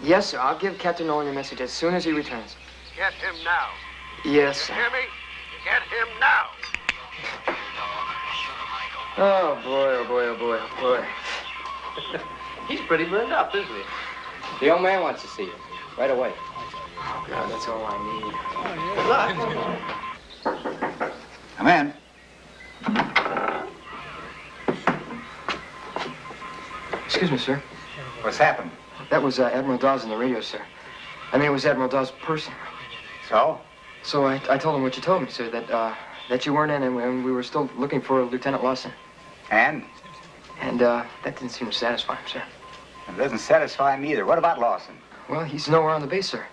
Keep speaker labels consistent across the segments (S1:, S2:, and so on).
S1: Yes, sir. I'll give Captain Nolan your message as soon as he returns.
S2: Get him now.
S1: Yes, sir.
S2: You hear me? Get him now.
S1: Oh, boy, oh, boy, oh, boy, oh, boy.
S3: He's pretty burned up, isn't he?
S4: The old man wants to see you. Right away.
S1: Oh, God, that's all I need.
S3: Good luck.
S5: Come in.
S1: Excuse me, sir.
S5: What's happened?
S1: That was Admiral Dawes on the radio, sir. I mean, it was Admiral Dawes' person.
S5: So?
S1: So I told him what you told me, sir, that you weren't in and we were still looking for Lieutenant Lawson.
S5: And?
S1: And that didn't seem to satisfy him, sir.
S5: It doesn't satisfy me either. What about Lawson?
S1: Well, he's nowhere on the base, sir.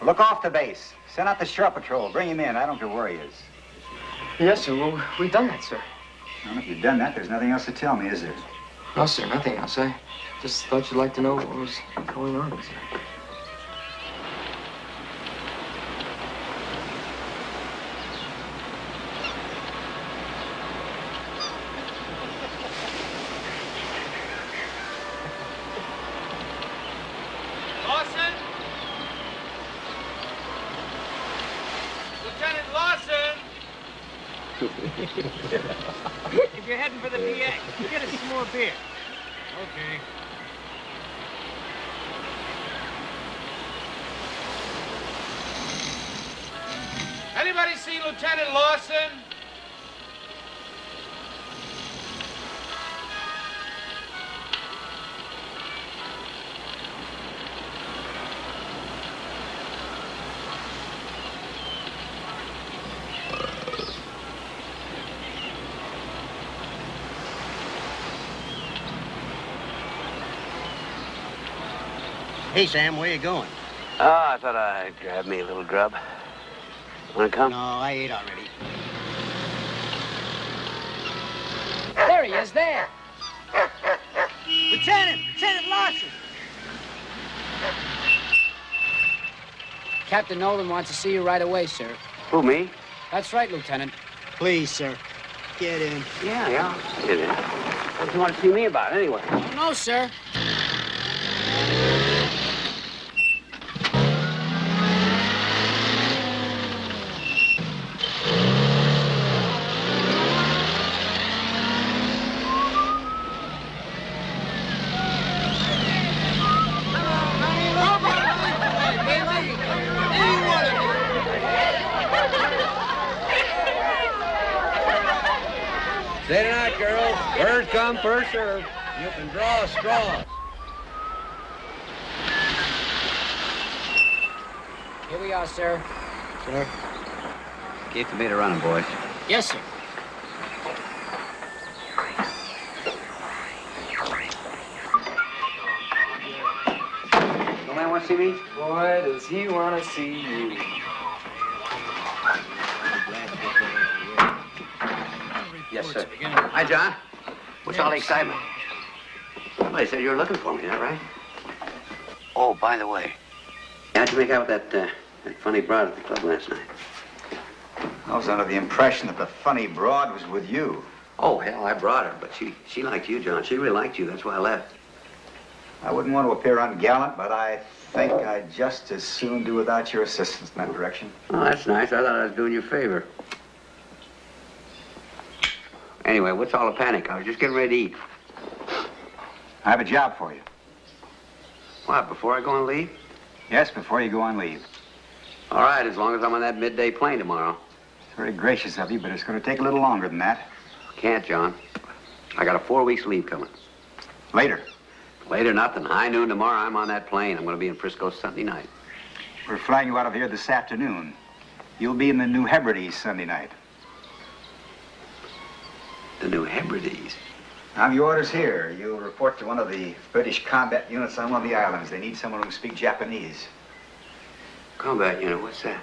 S5: Look off the base. Send out the shore patrol. Bring him in. I don't care where he is.
S1: Yes, sir. Well, we've done that, sir.
S5: Well, if you've done that, there's nothing else to tell me, is there?
S1: No, sir, nothing else. I just thought you'd like to know what was going on, sir.
S2: Lawson? Lieutenant Lawson! If you're heading for the PX, get us some more beer. Okay. Anybody see Lieutenant Lawson?
S6: Hey, Sam, where you going?
S3: Oh, I thought I'd grab me a little grub. Wanna come?
S6: No, I ate already.
S4: There he is, there.
S6: Lieutenant Lawson!
S4: Captain Nolan wants to see you right away, sir.
S3: Who, me?
S4: That's right, Lieutenant.
S6: Please, sir, get in.
S3: Yeah. Get in. What do you want to see me about, anyway?
S4: Oh, no, sir.
S7: Say tonight, girls. First come, first serve. You can draw straws.
S4: Here we are, sir.
S6: Sir?
S3: Keep the meter running, boys.
S4: Yes, sir.
S3: No man want to see me?
S1: Boy, does he want to see you.
S3: Yes, sir. Hi, John. What's all the excitement? Somebody said you were looking for me, is that right? Oh, by the way, how'd you make out with that funny broad at the club last night?
S5: I was under the impression that the funny broad was with you.
S3: Oh, hell, I brought her, but she liked you, John. She really liked you. That's why I left.
S5: I wouldn't want to appear ungallant, but I think I'd just as soon do without your assistance in that direction.
S3: Oh, that's nice. I thought I was doing you a favor. Anyway, what's all the panic? I was just getting ready to eat.
S5: I have a job for you.
S3: What, before I go on leave?
S5: Yes, before you go on leave.
S3: All right, as long as I'm on that midday plane tomorrow.
S5: It's very gracious of you, but it's going to take a little longer than that.
S3: Can't, John. I got a 4 weeks leave coming.
S5: Later.
S3: Later, nothing. High noon tomorrow, I'm on that plane. I'm going to be in Frisco Sunday night.
S5: We're flying you out of here this afternoon. You'll be in the New Hebrides Sunday night.
S3: The New Hebrides?
S5: I have your orders here. You'll report to one of the British combat units on one of the islands. They need someone who can speak Japanese.
S3: Combat unit, what's that?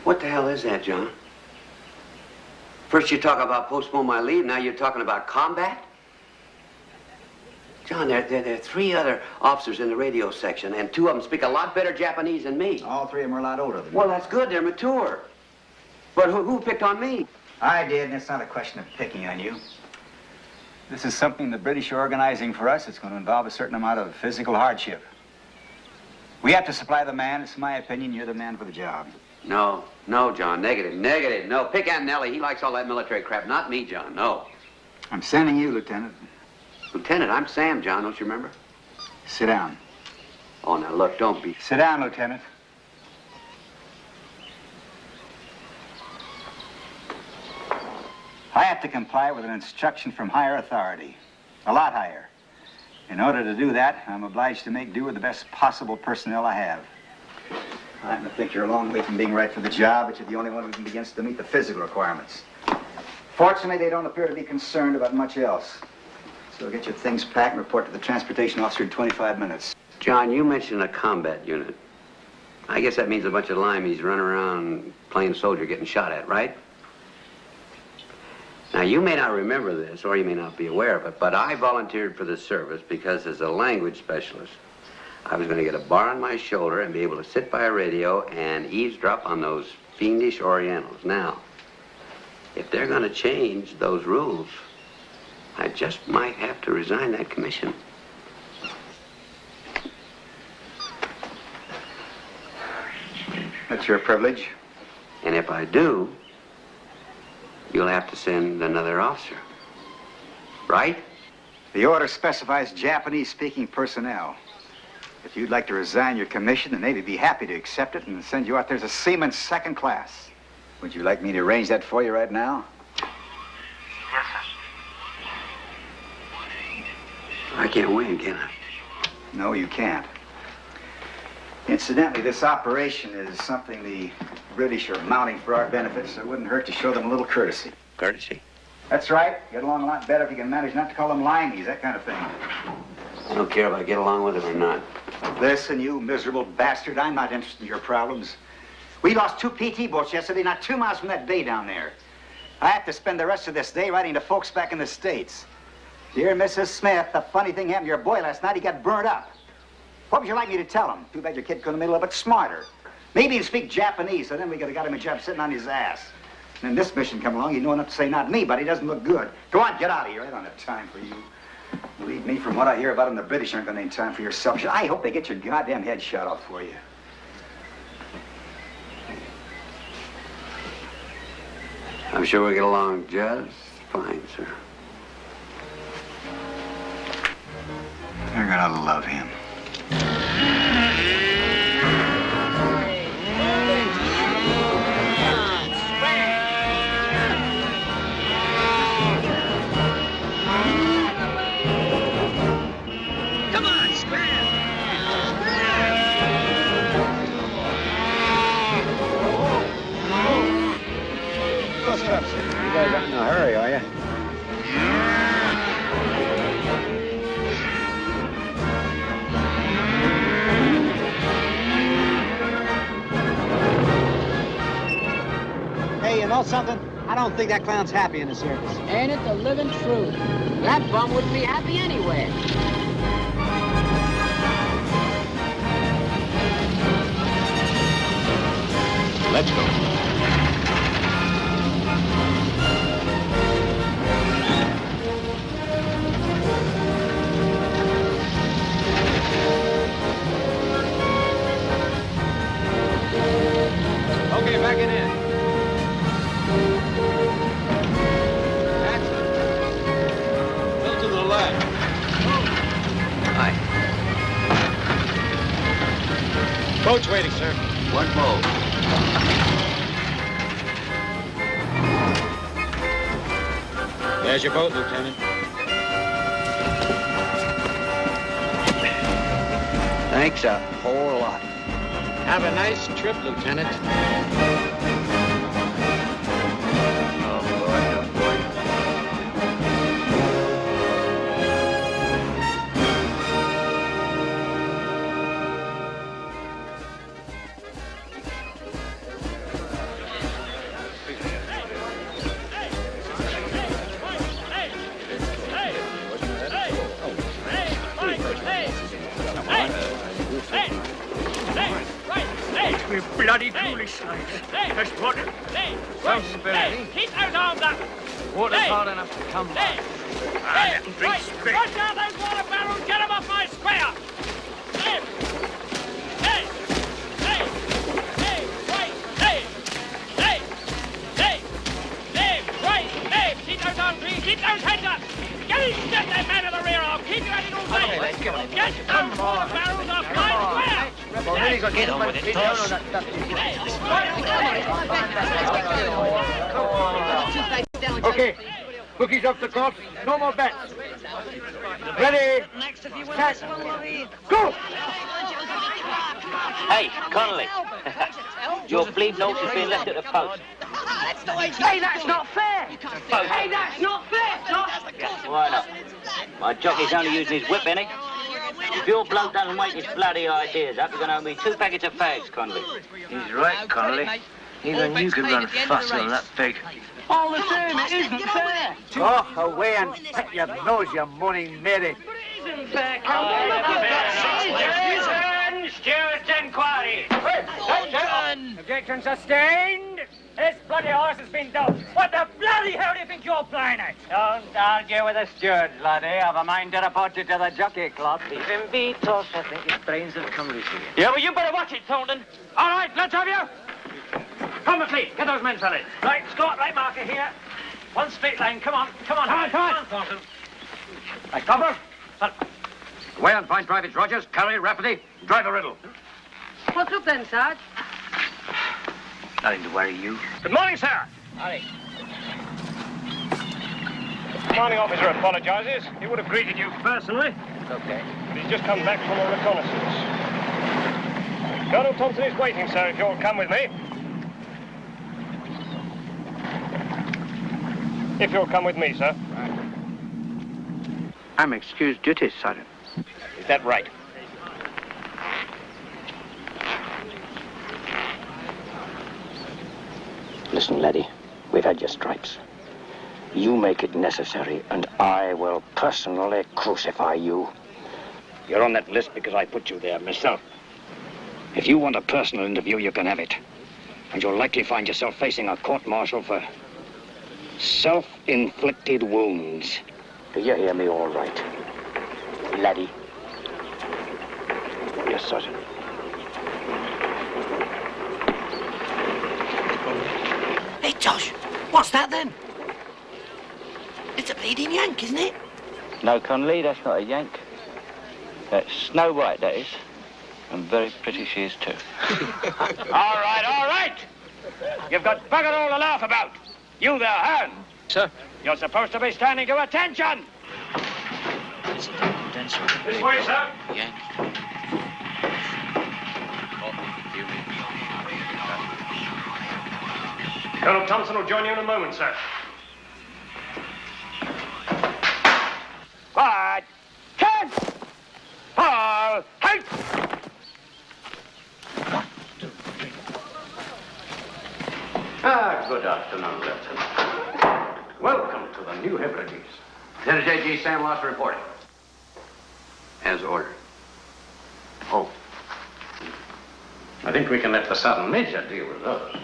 S3: What the hell is that, John? First you talk about postpone my leave, now you're talking about combat? John, there are 3 other officers in the radio section, and 2 of them speak a lot better Japanese than me.
S5: All 3 of them are a lot older than me.
S3: Well, that's good. They're mature. But who picked on me?
S5: I did, and it's not a question of picking on you. This is something the British are organizing for us. It's going to involve a certain amount of physical hardship. We have to supply the man. It's my opinion you're the man for the job.
S3: No, John, negative. No, pick Aunt Nellie. He likes all that military crap. Not me, John, no.
S5: I'm sending you, Lieutenant.
S3: Lieutenant, I'm Sam, John, don't you remember?
S5: Sit down.
S3: Oh, now look, don't be...
S5: Sit down, Lieutenant. I have to comply with an instruction from higher authority. A lot higher. In order to do that, I'm obliged to make do with the best possible personnel I have. I happen to think you're a long way from being right for the job, but you're the only one who can begin to meet the physical requirements. Fortunately, they don't appear to be concerned about much else. So get your things packed and report to the transportation officer in 25 minutes.
S3: John, you mentioned a combat unit. I guess that means a bunch of limeys running around playing soldier getting shot at, right? Now, you may not remember this, or you may not be aware of it, but I volunteered for this service because as a language specialist, I was going to get a bar on my shoulder and be able to sit by a radio and eavesdrop on those fiendish Orientals. Now, if they're going to change those rules, I just might have to resign that commission.
S5: That's your privilege.
S3: And if I do, you'll have to send another officer. Right?
S5: The order specifies Japanese-speaking personnel. If you'd like to resign your commission, the Navy would be happy to accept it and send you out there as a seaman second class. Would you like me to arrange that for you right now?
S3: Yes, sir. I can't win, can I?
S5: No, you can't. Incidentally, this operation is something the British are mounting for our benefit, so it wouldn't hurt to show them a little courtesy.
S3: Courtesy?
S5: That's right. Get along a lot better if you can manage not to call them limeys, that kind of thing.
S3: I don't care if I get along with him or not.
S5: Listen, you miserable bastard, I'm not interested in your problems. We lost 2 PT boats yesterday, not 2 miles from that bay down there. I have to spend the rest of this day writing to folks back in the States. Dear Mrs. Smith, the funny thing happened to your boy last night. He got burned up. What would you like me to tell him? Too bad your kid couldn't have made a little bit smarter. Maybe he'd speak Japanese, so then we could have got him a job sitting on his ass. And then this mission come along, he'd know enough to say, not me, but he doesn't look good. Go on, get out of here. I don't have time for you. Believe me, from what I hear about him, the British aren't going to have time for your selfish. I hope they get your goddamn head shot off for you.
S3: I'm sure we'll get along just fine, sir.
S5: You're going to love him.
S2: Come on, scram!
S7: What's up, sir? You guys aren't in a hurry, are you?
S6: Hey, you know something? I don't think that clown's happy in the service.
S4: Ain't it the living truth? That bum wouldn't be happy anyway.
S7: Let's go. Okay, back it in. Action. Go to the left.
S3: Hi.
S7: Boat's waiting, sir.
S3: One boat.
S7: There's your boat, Lieutenant.
S3: Thanks a whole lot.
S7: Have a nice trip, Lieutenant.
S3: Oh, boy, oh, boy.
S2: You bloody foolish slaves. Just what? Some spirit. Keep those arms up. Water's hard enough to come by. Hey, right down those water barrels! Get them off my square! Hey! Hey! Hey! Hey! Right! Hey! Hey! Hey! Hey! Right! Hey! Keep those on, please! Keep those heads up! Get that man in the rear arm! Keep your head in all day! Get those water barrels off my square!
S1: Well, really, get on with it,
S6: Okay, bookies off the course. No more bets. Ready, set, go!
S8: Hey, Connolly. Your bleed note has been left at the post.
S4: Hey, that's not fair! Hey, that's not fair, Tom!
S8: Why not? My jockey's only using his whip, innit? If your bloke doesn't wake his bloody ideas up, you're going to owe me 2 packets of fags, Connolly.
S7: He's right, Connolly. Even you could run faster than that pig.
S4: All the same, it isn't fair!
S6: Go away and pick your nose, you moaning Mary.
S2: Steward's inquiry. Objection sustained. This bloody horse has been doped. What the bloody hell do you think you're playing at?
S9: Don't argue with the steward, laddie. I've a mind to report you to the jockey club.
S2: Leave him be, Toss. I think his brains have come loose again.
S9: Yeah, well, you better watch it, Thornton.
S2: All right, let's have you. Come, McLean. Get those men, fellas. Right, Scott, right marker here. One straight line. Come on. Come on, Thornton.
S7: Right, Copper. Away on Point Privates Rogers, Curry, Rafferty. Drive a riddle.
S4: What's up then, Sarge?
S7: Nothing to worry you.
S2: Good morning, sir.
S9: Howdy.
S2: Commanding officer apologizes. He would have greeted you personally.
S9: Okay.
S2: But he's just come back from a reconnaissance. Colonel Thompson is waiting, sir, if you'll come with me. If you'll come with me, sir.
S6: I'm excused duty, Sergeant.
S2: Is that right?
S10: Listen, laddie, we've had your stripes. You make it necessary, and I will personally crucify you.
S7: You're on that list because I put you there myself. If you want a personal interview, you can have it. And you'll likely find yourself facing a court-martial for self-inflicted wounds.
S10: Do you hear me all right, laddie? Yes, Sergeant.
S4: Hey, Josh, what's that then? It's a bleeding yank, isn't it?
S9: No, Connolly, that's not a yank. That's Snow White, that is. And very pretty she is, too.
S7: All right. You've got bugger all to laugh about. You there, Hearn.
S9: Sir?
S7: You're supposed to be standing to attention.
S2: This way, sir.
S9: Yank.
S2: Colonel Thompson will join you in a moment, sir.
S7: Quiet. Ten. Paul. Height.
S3: 1, 2, 3. Good afternoon, Lieutenant.
S7: Welcome to the New Hebrides.
S3: Lieutenant J.G. Sam Loss reporting. As ordered. Oh.
S7: I think we can let the Sergeant Major deal with those.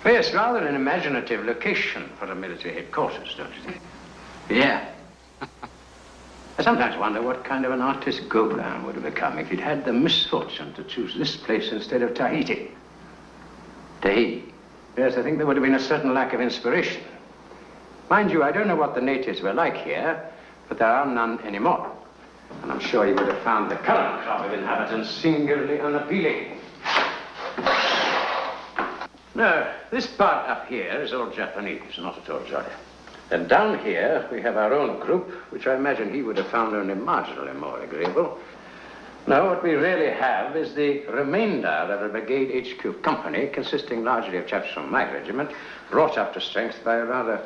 S7: Yes, rather an imaginative location for a military headquarters, don't you think?
S3: Yeah.
S7: I sometimes wonder what kind of an artist Gauguin would have become if he'd had the misfortune to choose this place instead of Tahiti.
S3: Tahiti.
S7: Yes, I think there would have been a certain lack of inspiration. Mind you, I don't know what the natives were like here, but there are none anymore. And I'm sure you would have found the current crop of inhabitants singularly unappealing. No, this part up here is all Japanese, not at all jolly. And down here, we have our own group, which I imagine he would have found only marginally more agreeable. No, what we really have is the remainder of a brigade HQ company, consisting largely of chaps from my regiment, brought up to strength by a rather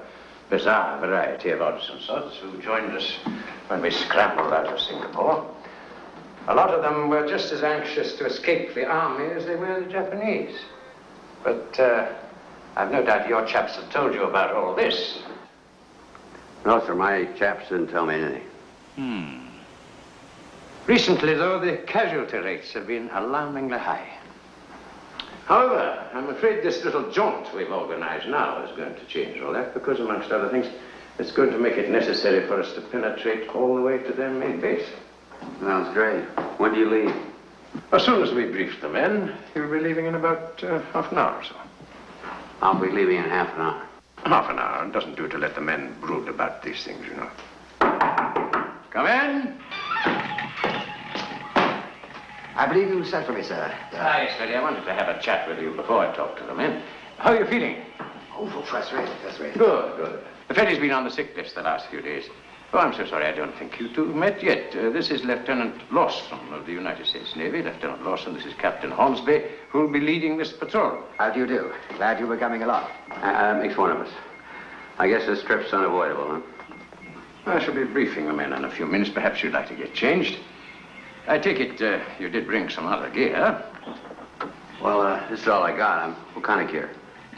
S7: bizarre variety of odds and sods who joined us when we scrambled out of Singapore. A lot of them were just as anxious to escape the army as they were the Japanese. But I've no doubt your chaps have told you about all this.
S3: No, sir, my chaps didn't tell me anything.
S7: Recently, though, the casualty rates have been alarmingly high. However, I'm afraid this little jaunt we've organized now is going to change all that because, amongst other things, it's going to make it necessary for us to penetrate all the way to their main base.
S3: Sounds great. When do you leave?
S7: As soon as we brief the men, you'll be leaving in about half an hour or so.
S3: I'll be leaving in half an hour.
S7: Half an hour. It doesn't do to let the men brood about these things, you know. Come in.
S3: I believe you sent for me, sir.
S7: Yes, Freddie. I wanted to have a chat with you before I talk to the men. How are you feeling?
S3: Oh, first rate, first rate.
S7: Good, good. Freddie's been on the sick list the last few days. Oh, I'm so sorry. I don't think you two have met yet. This is Lieutenant Lawson of the United States Navy. Lieutenant Lawson, this is Captain Hornsby, who'll be leading this patrol.
S3: How do you do? Glad you were coming along. Makes one of us. I guess this trip's unavoidable, huh?
S7: I shall be briefing the men in a few minutes. Perhaps you'd like to get changed. I take it you did bring some other gear.
S3: Well, this is all I got. What kind of gear?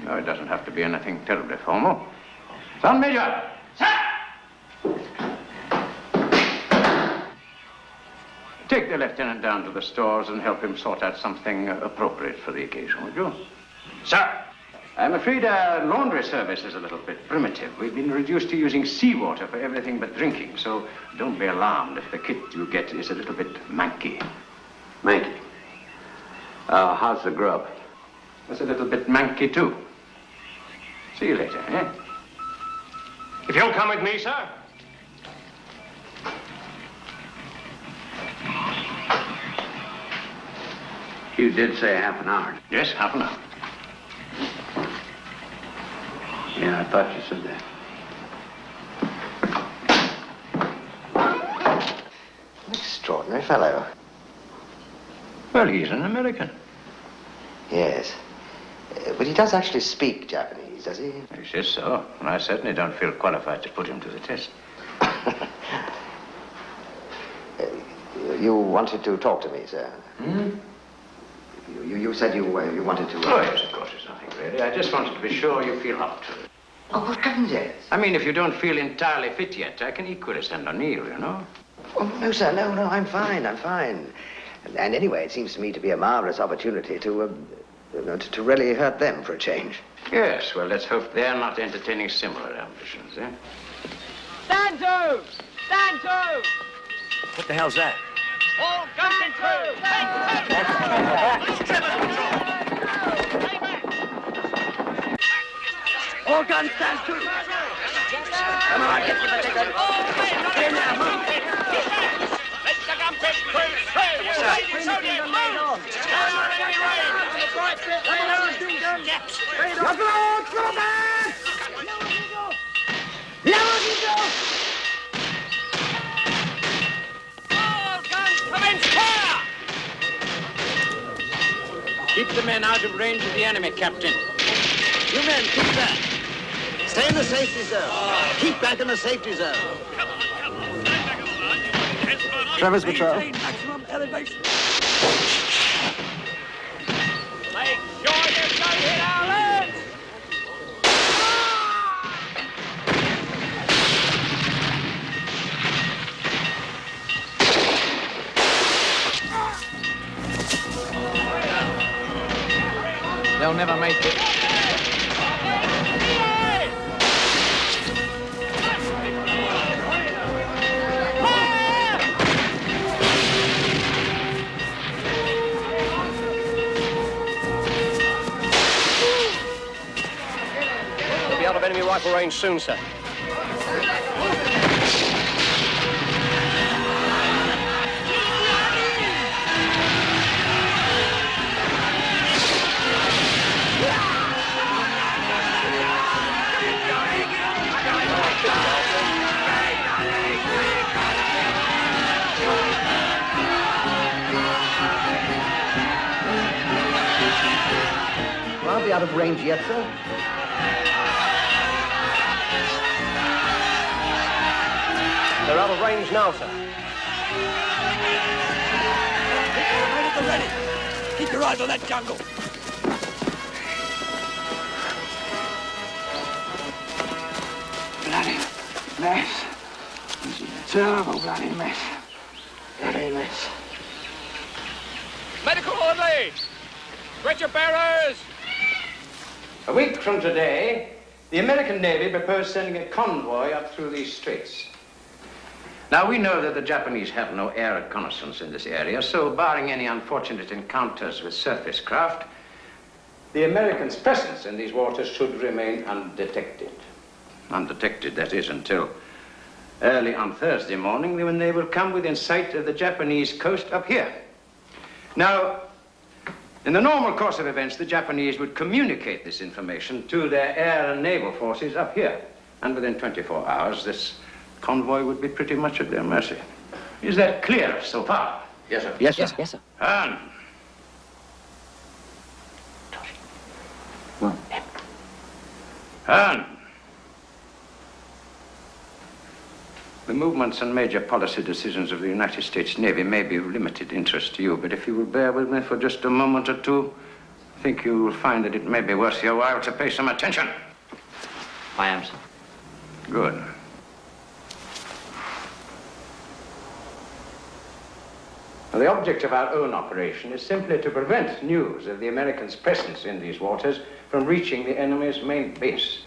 S7: No, it doesn't have to be anything terribly formal. Sergeant Major! Sir! Take the lieutenant down to the stores and help him sort out something appropriate for the occasion, would you? Sir! I'm afraid our laundry service is a little bit primitive. We've been reduced to using seawater for everything but drinking, so don't be alarmed if the kit you get is a little bit manky.
S3: Manky? How's the grub?
S7: It's a little bit manky, too. See you later, eh?
S2: If you'll come with me, sir.
S3: You did say half an hour.
S7: Yes, half an hour.
S3: Yeah, I thought you said that.
S11: An extraordinary fellow.
S7: Well, he's an American.
S11: Yes. But he does actually speak Japanese, does he?
S7: He says so. And I certainly don't feel qualified to put him to the test.
S11: You wanted to talk to me, sir?
S7: Hmm?
S11: You said you wanted to...
S7: Oh, yes, of course, it's nothing really. I just wanted to be sure you feel up to it.
S11: Oh, good heavens, yes.
S7: I mean, if you don't feel entirely fit yet, I can equally send O'Neill, you know.
S11: Oh, no, sir, no, I'm fine. And anyway, it seems to me to be a marvelous opportunity to really hurt them for a change.
S7: Yes, well, let's hope they're not entertaining similar ambitions, eh?
S2: Stand to! Stand to!
S4: What the hell's that?
S2: All guns and crew!
S4: All guns stand to. Come on, get to the ticket. Here now, move.
S2: Let the gun pit crew through! All guns commence fire!
S12: Keep the men out of range of the enemy, Captain.
S4: You men, keep back. Stay in the safety zone. Keep back in the safety zone.
S6: Trevor's patrol.
S4: Maximum elevation.
S2: Make sure you don't hit our lands!
S12: They'll never make it.
S2: We'll be out of enemy rifle range soon, sir.
S11: I'll be out of range yet, sir.
S2: They're out of range now, sir.
S4: Right at the ready. Keep your eyes on that jungle.
S12: Bloody mess. It's a terrible bloody mess. Bloody mess.
S2: Medical orderly! Stretcher bearers!
S7: A week from today, the American Navy proposed sending a convoy up through these straits. Now, we know that the Japanese have no air reconnaissance in this area, so barring any unfortunate encounters with surface craft, the Americans' presence in these waters should remain undetected. Undetected, that is, until early on Thursday morning, when they will come within sight of the Japanese coast up here. Now, in the normal course of events, the Japanese would communicate this information to their air and naval forces up here. And within 24 hours, this convoy would be pretty much at their mercy. Is that clear so far? Yes, sir.
S1: Yes, sir. Yes, sir.
S7: And the movements and major policy decisions of the United States Navy may be of limited interest to you, but if you will bear with me for just a moment or two, I think you will find that it may be worth your while to pay some attention.
S9: I am, sir.
S7: Good. Now, the object of our own operation is simply to prevent news of the Americans' presence in these waters from reaching the enemy's main base.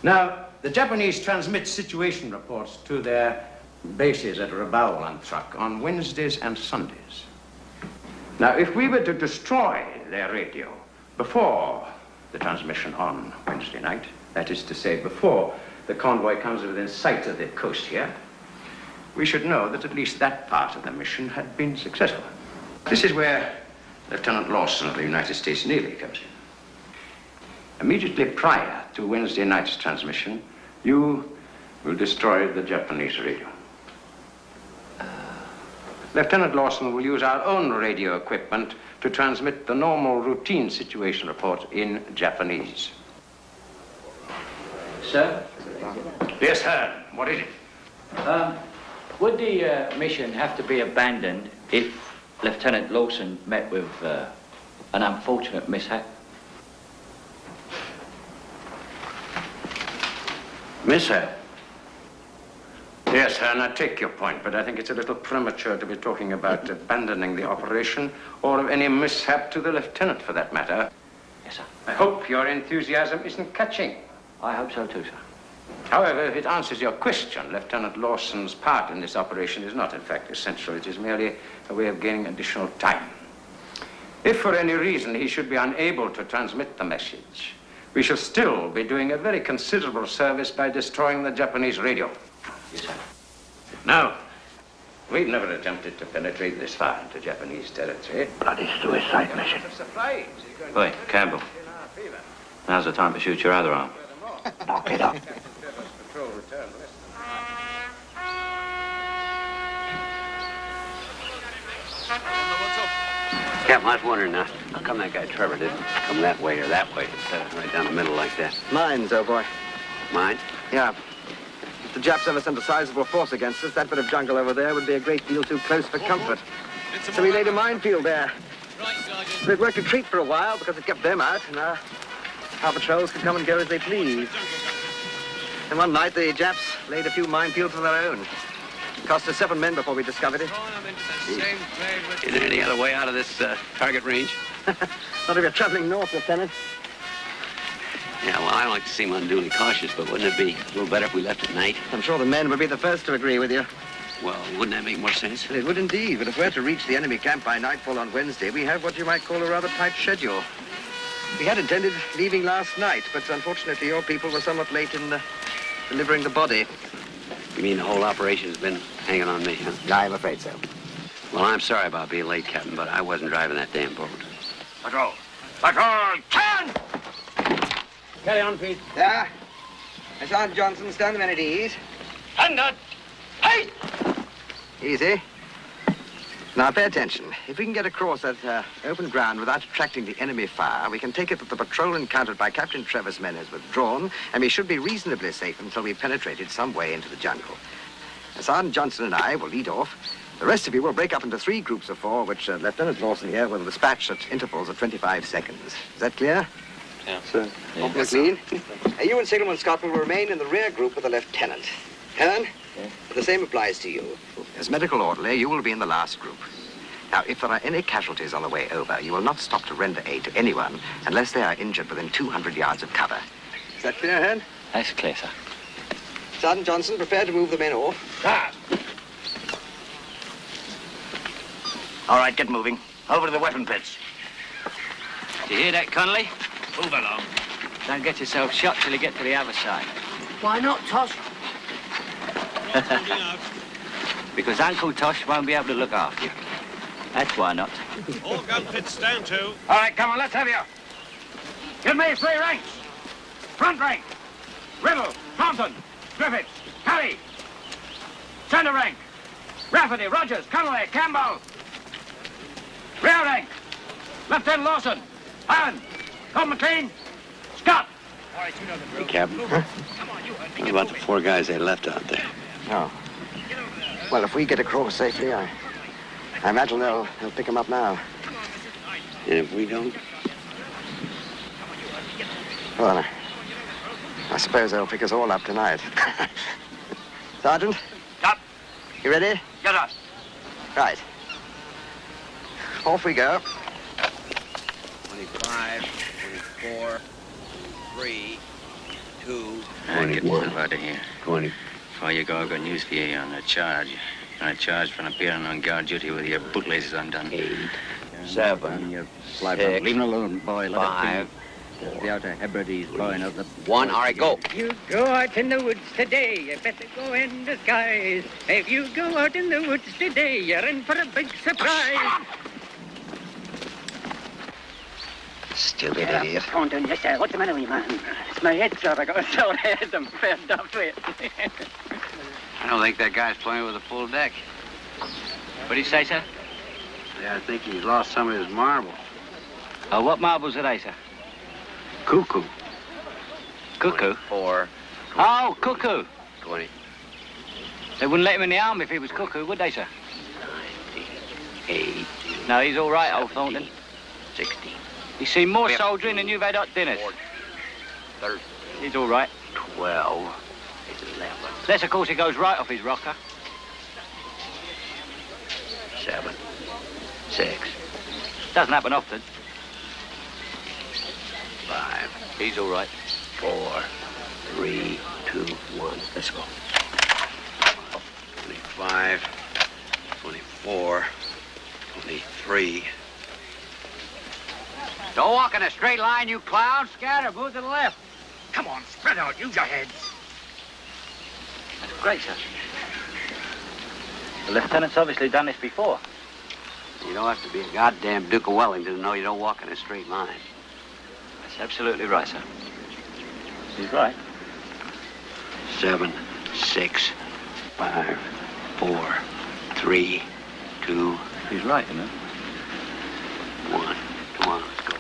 S7: Now, the Japanese transmit situation reports to their bases at Rabaul and Truk on Wednesdays and Sundays. Now, if we were to destroy their radio before the transmission on Wednesday night, that is to say, before the convoy comes within sight of the coast here, we should know that at least that part of the mission had been successful. This is where Lieutenant Lawson of the United States Navy comes in. Immediately prior to Wednesday night's transmission, you will destroy the Japanese radio. Lieutenant Lawson will use our own radio equipment to transmit the normal routine situation report in Japanese.
S9: Sir?
S7: Yes, sir. What is it?
S9: Would the mission have to be abandoned if Lieutenant Lawson met with an unfortunate mishap?
S7: Mishap? Yes, sir, and I take your point, but I think it's a little premature to be talking about abandoning the operation or of any mishap to the lieutenant, for that matter.
S9: Yes, sir.
S7: I hope your enthusiasm isn't catching.
S9: I hope so too, sir.
S7: However, if it answers your question, Lieutenant Lawson's part in this operation is not, in fact, essential. It is merely a way of gaining additional time. If for any reason he should be unable to transmit the message, we shall still be doing a very considerable service by destroying the Japanese radio.
S9: Yes, sir.
S7: Now, we've never attempted to penetrate this far into Japanese territory.
S10: Bloody suicide mission.
S9: Oi, Campbell. Now's the time to shoot your other arm.
S10: Knock it up.
S3: Captain, I was wondering now, how come that guy Trevor didn't come that way or that way instead of right down the middle like that?
S11: Mines, oh boy.
S3: Mine?
S11: Yeah. If the Japs ever sent a sizable force against us, that bit of jungle over there would be a great deal too close for comfort. So we laid a minefield there. So it worked a treat for a while because it kept them out, and our patrols could come and go as they pleased. And one night, the Japs laid a few minefields of their own. It cost us 7 men before we discovered it.
S3: Is there any other way out of this target range?
S11: Not if you're traveling north, Lieutenant.
S3: Yeah, well, I don't like to seem unduly cautious, but wouldn't it be a little better if we left at night?
S11: I'm sure the men would be the first to agree with you.
S3: Well, wouldn't that make more sense?
S11: It would indeed, but if we're to reach the enemy camp by nightfall on Wednesday, we have what you might call a rather tight schedule. We had intended leaving last night, but unfortunately your people were somewhat late in delivering the body.
S3: You mean the whole operation's been hanging on me, huh?
S11: I'm afraid so.
S3: Well, I'm sorry about being late, Captain, but I wasn't driving that damn boat.
S10: Patrol! Patrol! Turn!
S9: Carry on, Pete.
S11: There. Sergeant Johnson, stand the men at ease.
S10: Thunder! Hey!
S11: Easy. Now, pay attention. If we can get across that open ground without attracting the enemy fire, we can take it that the patrol encountered by Captain Trevor's men has withdrawn, and we should be reasonably safe until we've penetrated some way into the jungle. Sergeant Johnson and I will lead off. The rest of you will break up into 3 groups of 4, which Lieutenant Lawson here will dispatch at intervals of 25 seconds. Is that clear?
S9: Yeah, sir.
S11: Yeah. Yes, clean. You and Signalman Scott will remain in the rear group with the lieutenant. Helen, the same applies to you. As medical orderly, you will be in the last group. Now, if there are any casualties on the way over, you will not stop to render aid to anyone unless they are injured within 200 yards of cover. Is that clear, Hearn?
S9: That's clear, sir.
S11: Sergeant Johnson, prepare to move the men off.
S10: Ah. All right, get moving. Over to the weapon pits.
S9: Do you hear that, Connolly? Move along. Don't get yourself shot till you get to the other side.
S4: Why not, Tosh?
S9: Because Uncle Tosh won't be able to look after you. That's why not.
S2: All gun pits stand to.
S10: All right, come on, let's have you. Give me 3 ranks. Front rank. Riddle, Thompson, Griffiths, Harry. Center rank. Rafferty, Rogers, Connolly, Campbell. Rear rank. Lieutenant Lawson, Allen, Tom McLean, Scott.
S3: Hey, Captain. What about the 4 guys they left out there?
S11: No. Well, if we get across safely, I imagine they'll pick them up now.
S3: And if we don't?
S11: Well, I suppose they'll pick us all up tonight. Sergeant?
S10: Up.
S11: You ready?
S10: Get up.
S11: Right. Off we go.
S13: 25, 24, 3, 2.
S8: Get yourself out of here.
S3: 20.
S8: Before you go, I've got news for you. You're on a charge. You're on a charge for appearing on guard duty with your bootlaces undone.
S3: 8, 7, 6,
S8: Leave him alone, boy. Let
S3: 5,
S8: the outer Hebrides blowing up the...
S3: 1. All right, go.
S14: You go out in the woods today, you better go in disguise. If you go out in the woods today, you're in for a big surprise.
S11: Stupid idiot.
S14: Thornton, yes, sir. What's the matter with you, man? It's my head, sir. I got a sore head. I'm fed up with it.
S3: I don't think that guy's playing with a full deck.
S9: What do you say, sir?
S3: Yeah, I think he's lost some of his marbles.
S9: Oh, what marbles are they, sir?
S3: Cuckoo.
S9: Cuckoo?
S3: 4,
S9: Oh, cuckoo.
S3: 20,
S9: They wouldn't let him in the army if he was cuckoo, would they, sir?
S3: 8,
S9: No, he's all right, old Thornton.
S3: 60,
S9: He's seen more soldiering than you've had hot dinners.
S3: 30,
S9: He's all right.
S3: 12, 11,
S9: Unless, of course, he goes right off his rocker.
S3: 7, 6,
S9: Doesn't happen often.
S3: 5,
S9: He's all right.
S3: 4, 3, 2, 1. Let's go. 25, 24, 23.
S10: Don't walk in a straight line, you clown. Scatter, move to the left.
S13: Come on, spread out. Use your heads.
S9: That's great, sir. The lieutenant's obviously done this before.
S3: You don't have to be a goddamn Duke of Wellington to know you don't walk in a straight line.
S9: That's absolutely right, sir. He's right.
S3: 7, 6, 5, 4, 3, 2,
S9: He's right, you know.
S3: 1. Come on, let's go.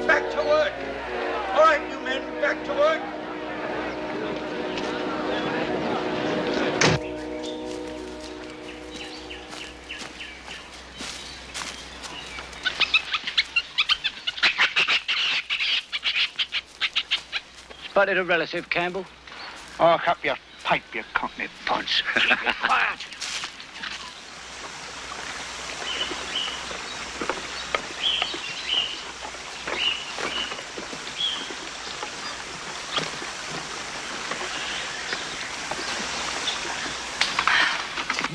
S2: Back to work. All right, you men, back to work.
S9: Spotted a relative, Campbell.
S13: Oh, help your pipe, you cockney punch. Keep it quiet.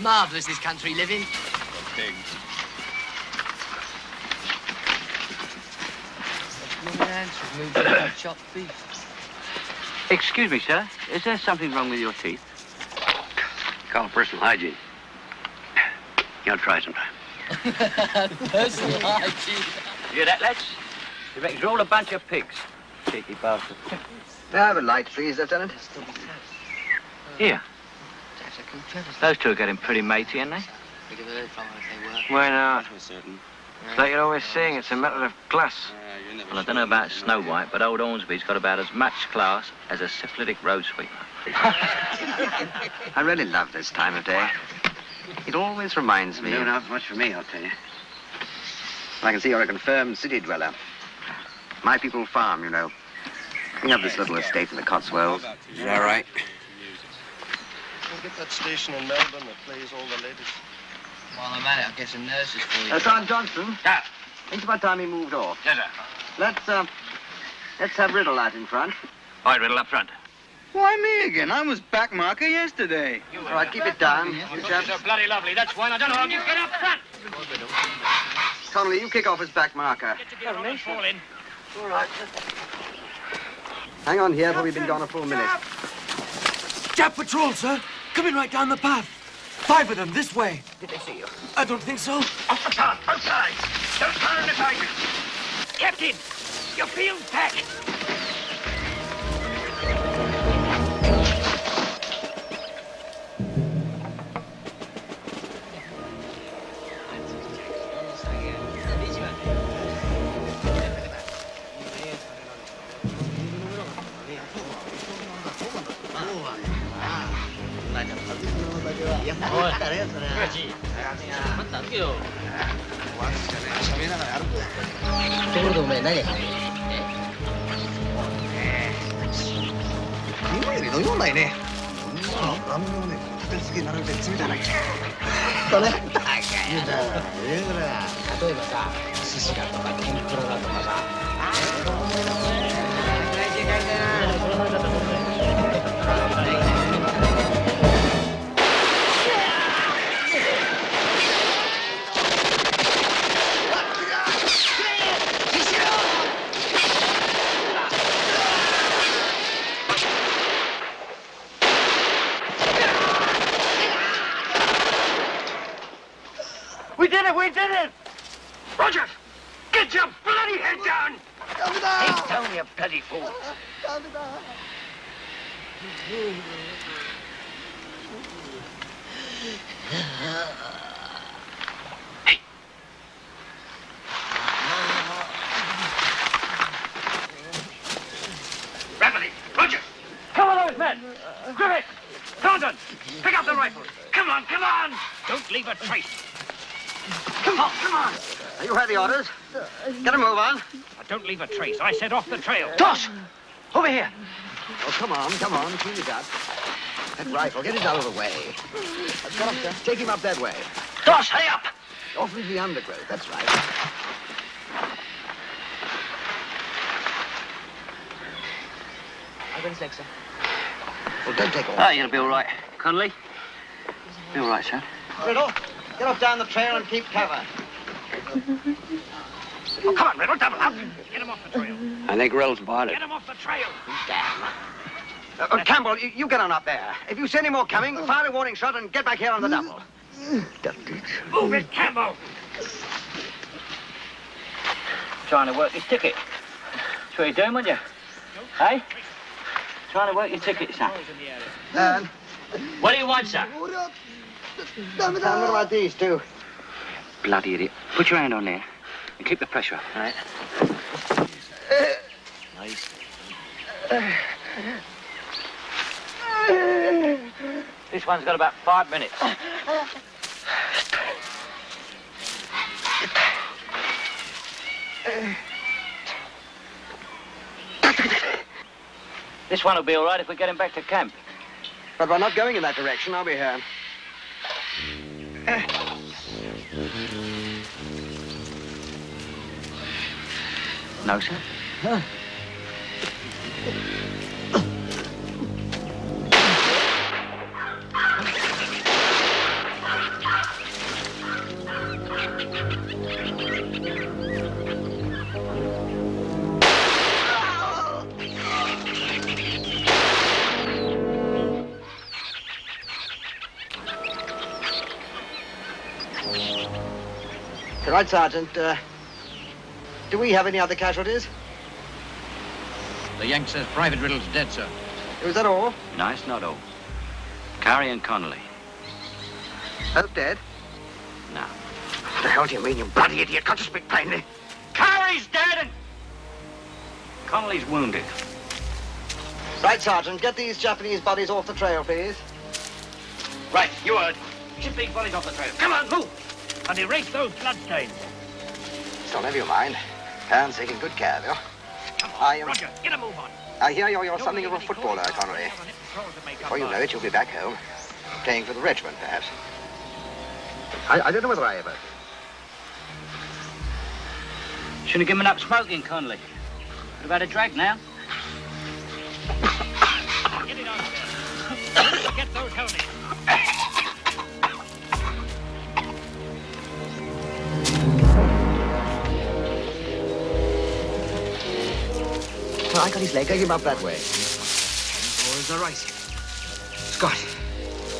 S15: Marvellous, this country living.
S12: Pigs.
S15: Chopped beef.
S8: Excuse me, sir. Is there something wrong with your teeth?
S3: Call it personal hygiene. You'll try sometime.
S15: Personal hygiene.
S8: You hear that, lads? He reckons you're all a bunch of pigs. Cheeky bastard.
S11: May I have a light, please, Lieutenant?
S8: Here. Those two are getting pretty matey, aren't they?
S16: Why not? It's like you're always saying, it's a matter of class.
S8: Well, I don't know about Snow White, but old Hornsby's got about as much class as a syphilitic road sweeper.
S11: I really love this time of day. It always reminds me...
S3: No, not much for me, I'll tell you.
S11: I can see you're a confirmed city dweller. My people farm, you know. We have this little estate in the Cotswolds.
S3: Is that right?
S12: We'll get that station in Melbourne that plays all the ladies.
S15: While I'm at it, I'll get some nurses for you.
S11: Sergeant Johnson? Yeah. It's about time he moved off.
S8: Yes, sir.
S11: Let's have Riddle out in front.
S8: All right, Riddle, up front.
S13: Why me again? I was back marker yesterday.
S11: All right, keep it down. You chaps.
S2: You're bloody lovely. That's why I don't know how you get up front.
S11: Connolly, you kick off his back marker.
S2: Fall in.
S11: All right. Hang on here till we've been gone a full minute.
S17: Jap patrol, sir. Coming right down the path. 5 of them this way.
S11: Did they see you?
S17: I don't think so.
S2: Off the top, outside. Don't turn the target. Captain, your field's packed. We did it! We did it! Roger! Get your bloody head down! He's down, you bloody fool! Hey! Rapidly! Roger! Cover those men! Griffith! Thornton! Pick up the rifles! Come on, come on! Don't leave a trace! Come on, come on!
S11: You heard the orders. Get a move on.
S2: Don't leave a trace. I said off the trail.
S11: Tosh! Over here! Oh, come on, clean it up. That rifle, get it out of the way. Come up there. Take him up that way.
S2: Tosh, hurry up!
S11: Off through the undergrowth, that's right.
S15: I've got his leg, sir.
S11: Well, don't take off.
S8: Oh, you'll be all right. Connolly? Be all right, sir.
S11: Riddle, get off down the trail and keep cover.
S2: Oh, come on, Riddle, double up. Get him off the trail.
S3: I think Riddle's bought it.
S2: Get him off the trail.
S11: Damn. Campbell, you get on up there. If you see any more coming, fire a warning shot and get back here on the double.
S2: Move it, Campbell.
S8: Trying to work his ticket. That's what you're doing, would you? Hey? Trying to work your ticket, son. What do you want, sir?
S11: What about these two?
S8: Bloody idiot. Put your hand on there and keep the pressure up, all right? Nice. This one's got about 5 minutes. This one will be all right if we get him back to camp.
S11: But we're not going in that direction, are we, here?
S8: No, sir.
S11: Huh? Right, Sergeant. Do we have any other casualties?
S16: The Yank says Private Riddle's dead, sir.
S11: Was that all?
S9: No, it's not all. Carey and Connolly.
S11: Both dead?
S9: No.
S11: What the hell do you mean, you bloody idiot? Can't you speak plainly?
S8: Carey's dead and...
S9: Connolly's wounded.
S11: Right, Sergeant. Get these Japanese bodies off the trail, please.
S8: Right, you heard. Ship these bodies off the trail. Come on, move! And erase those bloodstains.
S11: Don't have you mind. Pan's taking good care of you.
S8: Roger, get a move on.
S11: I hear you're something of a footballer, Connery. Before you know it, you'll be back home. Playing for the regiment, perhaps. I don't know whether I ever...
S8: Shouldn't have given up smoking, Connolly. Could have had a drag now. Get it on there. Get those helmets.
S11: I got his leg. Take him up that way.
S17: Boys are right. Scott,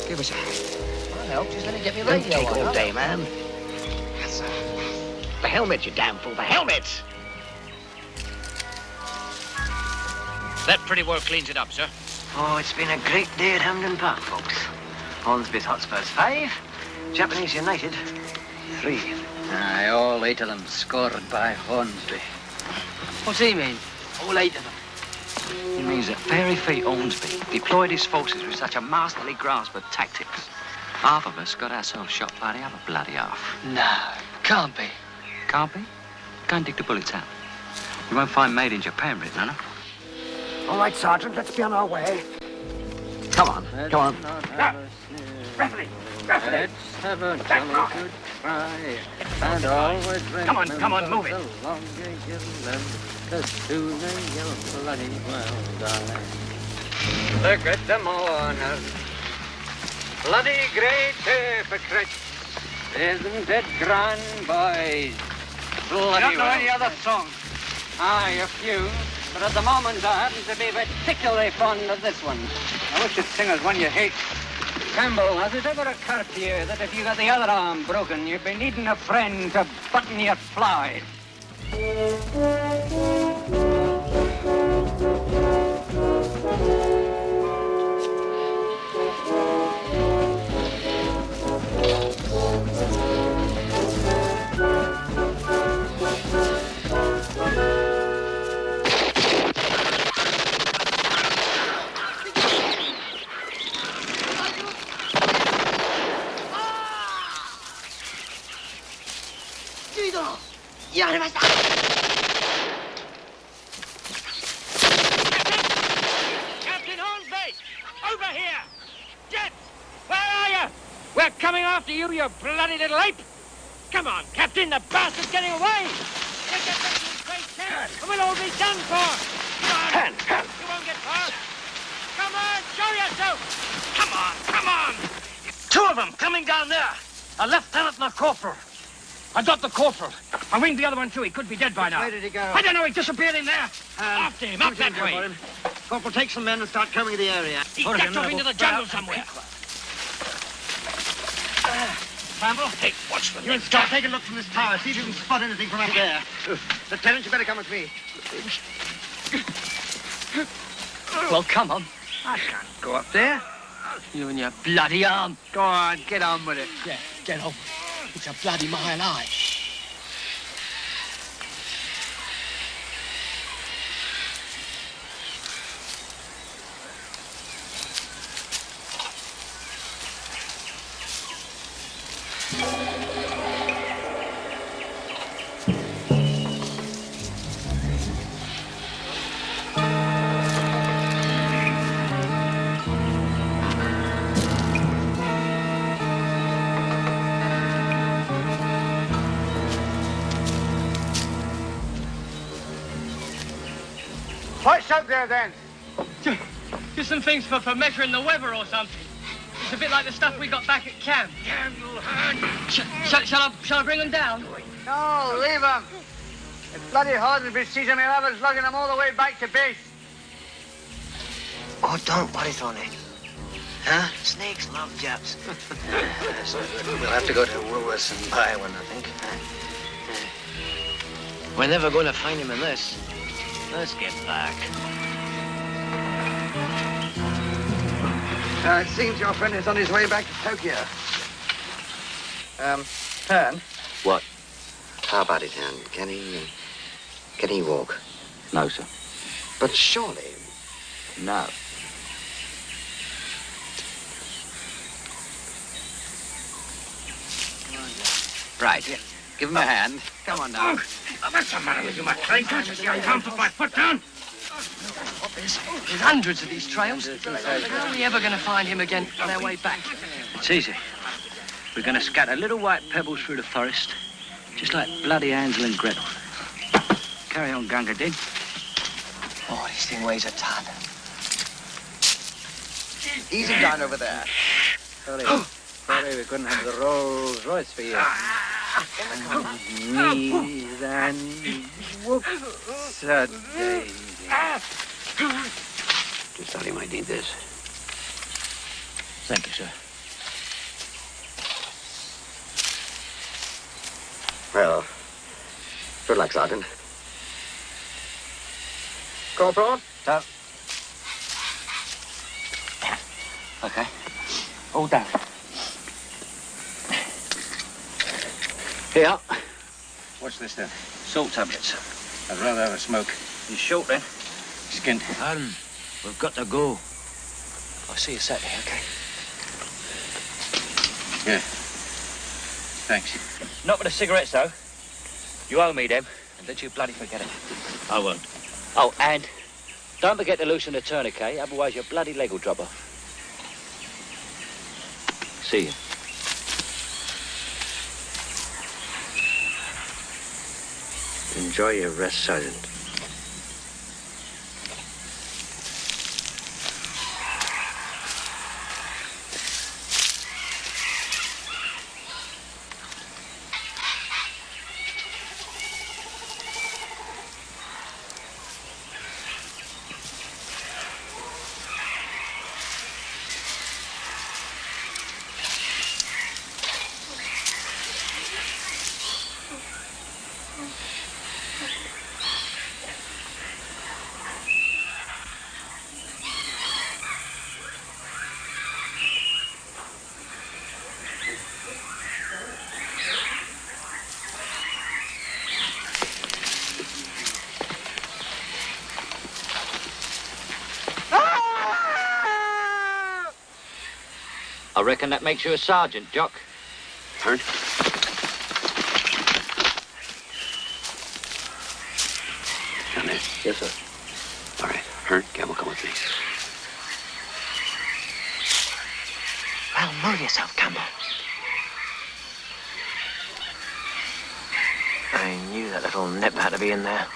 S17: give us a hand.
S15: I'll help. Just let me get me
S11: Don't
S15: radio
S11: take
S15: on,
S11: all
S15: huh?
S11: day, man.
S17: Yes, sir.
S11: The helmet, you damn fool. The helmet!
S10: That pretty well cleans it up, sir.
S8: Oh, it's been a great day at Hampden Park, folks. Hornsby's Hotspurs 5, Japanese United 3.
S15: Aye, all 8 of them scored by Hornsby. What's he mean? All 8 of them?
S9: He means that Fairy Feet Hornsby deployed his forces with such a masterly grasp of tactics. Half of us got ourselves shot by the other bloody half.
S15: No, can't be.
S9: Can't be? Go and dig the bullets out. You won't find made in Japan written on them.
S11: All right, Sergeant, let's be on our way. Come on, come on.
S8: Referee!
S15: Let's have a jolly good cry. And always
S8: Come on, move it.
S15: The longer you live, the sooner you'll bloody well die. Look at them mourners. Bloody great hypocrites. Isn't it grand, boys? Bloody
S8: don't know any other song?
S15: Aye, a few. But at the moment, I happen to be particularly fond of this one.
S8: I wish you'd sing us one you hate.
S15: Campbell, has it ever occurred to you that if you got the other arm broken, you'd be needing a friend to button your fly?
S2: Captain Hornsby! Over here! Jets! Where are you? We're coming after you, you bloody little ape! Come on, Captain, the bastard's getting away! We'll get back to his great tent, and we'll all be done for! Come on!
S8: Hand!
S2: You won't get far! Come on, show yourself! Come on!
S8: 2 of them coming down there. A lieutenant and a corporal. I got the corporal. I winged the other one too. He could be dead by now.
S11: Where did he go?
S8: I don't know. He disappeared in there. After him, up that way.
S11: Corporal, take some men and start combing the area.
S2: He ducked off into the jungle somewhere.
S8: Campbell, hey, watch the
S11: You and Scott, take a look from this tower. See if you can spot anything from up there. Lieutenant, you better come with me.
S15: Well, come on.
S8: I can't go up there.
S15: You and your bloody arm.
S8: Go on, get on with it.
S15: Yeah, get on. It's a bloody mile high.
S13: What's up there, then?
S2: Just some things for measuring the weather or something. It's a bit like the stuff we got back at camp. Shall I bring them down?
S15: No, leave them. If bloody Hornsby sees them, he'll have us lugging them all the way back to base.
S4: Oh, don't put it on it. Huh? Snakes love Japs.
S9: That's not good. We'll have to go to Woolworths and buy one, I think. We're never going to find him in this. Let's get back.
S11: It seems your friend is on his way back to Tokyo. Hearn?
S9: What?
S11: How about it, Hearn? Can he walk?
S9: No, sir.
S11: But surely...
S9: No.
S15: Right. Give him a hand. Come on now.
S10: What's the matter with you, McLean? Can't you see I can't put my foot down?
S1: There's hundreds of these trails. How are we ever going to find him again on our way back?
S9: It's easy. We're going to scatter little white pebbles through the forest, just like bloody Hansel and Gretel. Carry on, Gunga Din.
S1: Oh, this thing weighs a ton.
S11: Easy down over there.
S15: Sorry we couldn't have the Rolls Royce for you. Knees and whoops a daisy.
S3: Just thought he might need this.
S9: Thank you, sir.
S11: Well, good luck, Sergeant. Corporal?
S9: Okay. All done. Here.
S10: What's this then?
S9: Salt tablets.
S10: I'd rather have a smoke.
S9: You short then?
S10: Skint.
S9: We've got to go. I'll see you Saturday, okay?
S10: Yeah. Thanks.
S9: Not with the cigarettes, though. You owe me them, and don't you bloody forget it. I won't. Oh, and don't forget to loosen the tourniquet, otherwise your bloody leg will drop off. See you. Enjoy your rest, Sergeant. I reckon that makes you a sergeant, Jock.
S3: Hearn? Down there.
S9: Yes, sir.
S3: All right. Hearn, Campbell, come with me.
S4: Well, move yourself, Campbell.
S9: I knew that little nip had to be in there.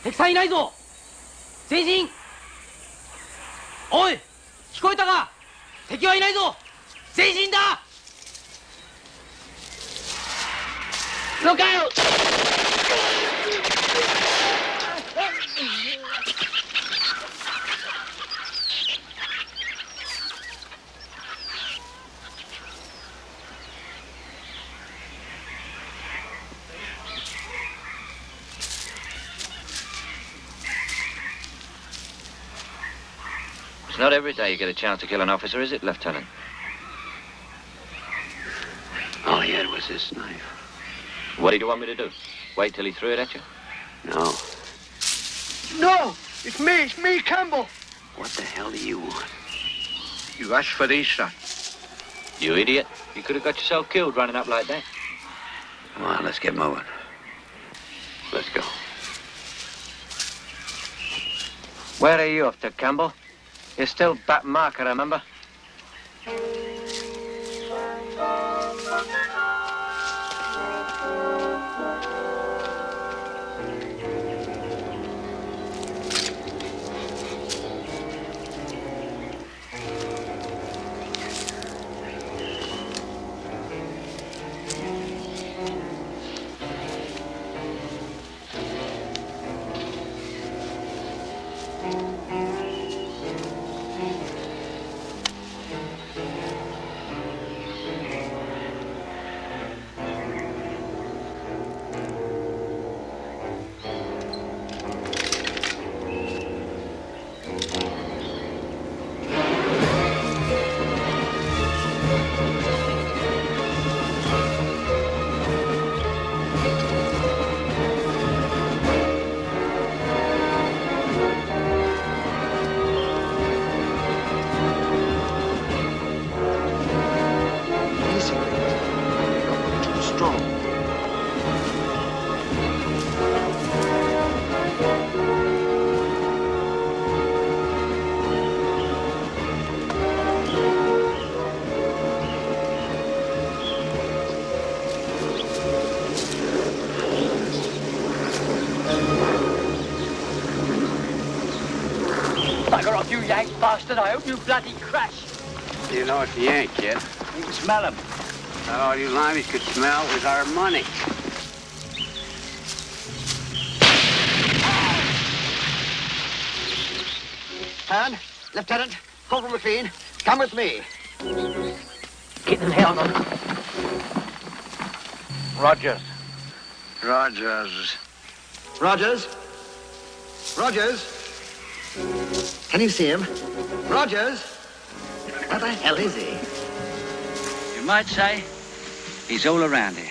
S15: 敵さんいないぞ。前進。おい、聞こえたか？敵はいないぞ。前進だ。Look out!
S9: It's not every day you get a chance to kill an officer, is it, Lieutenant?
S3: All he had was this knife.
S9: What did you want me to do? Wait till he threw it at you?
S3: No.
S12: No! It's me, Campbell!
S3: What the hell do you want?
S12: You asked for these, sir.
S9: You idiot. You could have got yourself killed running up like that.
S3: Come on, let's get moving. Let's go.
S16: Where are you off to, Campbell? You're still back marker, remember?
S8: Bugger off, you Yank bastard. I hope you bloody crash.
S3: You know it's the Yank, kid.
S8: You can smell him.
S3: All you limeys could smell was our money.
S11: Han, Lieutenant, Corporal McLean, come with me.
S8: Get them held on.
S16: Rogers.
S11: Rogers. Rogers? Rogers? Can you see him? Rogers? Where the hell is he?
S8: You might say he's all around here.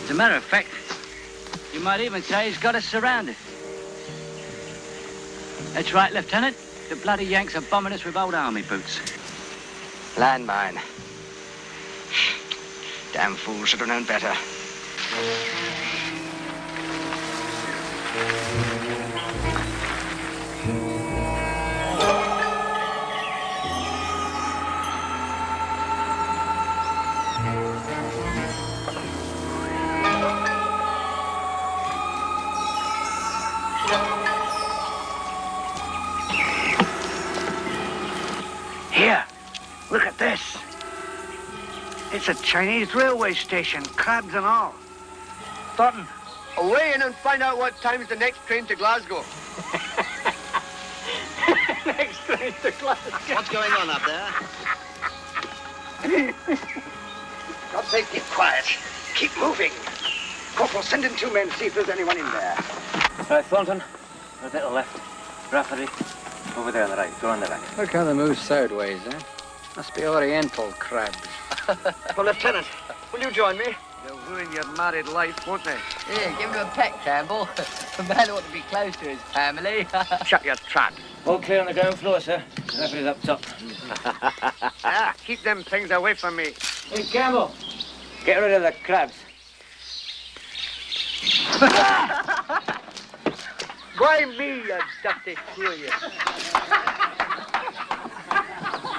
S8: As a matter of fact, you might even say he's got us surrounded. That's right, Lieutenant. The bloody Yanks are bombing us with old army boots.
S11: Landmine. Damn fool, should have known better.
S13: Here, look at this. It's a Chinese railway station, crabs and all. Thornton,
S12: Away in and find out what time's the next train to Glasgow.
S13: next train to Glasgow.
S11: What's going on up there?
S13: God's sake, keep quiet. Keep moving. Corporal, send in 2 men, see if there's anyone in there.
S8: Right, Thornton. A little left. Rafferty. Over there on the right. Go on the right.
S15: Look how they move sideways, eh? Must be oriental crabs.
S13: Well, Lieutenant, will you join me?
S16: They'll ruin your married life, won't they?
S15: Yeah, give him a peck, Campbell. A man ought to be close to his family.
S16: Shut your trap.
S8: All clear on the ground floor, sir. Rafferty's up top.
S16: Keep them things away from me.
S8: Hey, Campbell. Get rid of the crabs.
S13: Why me, you dusty fool, you?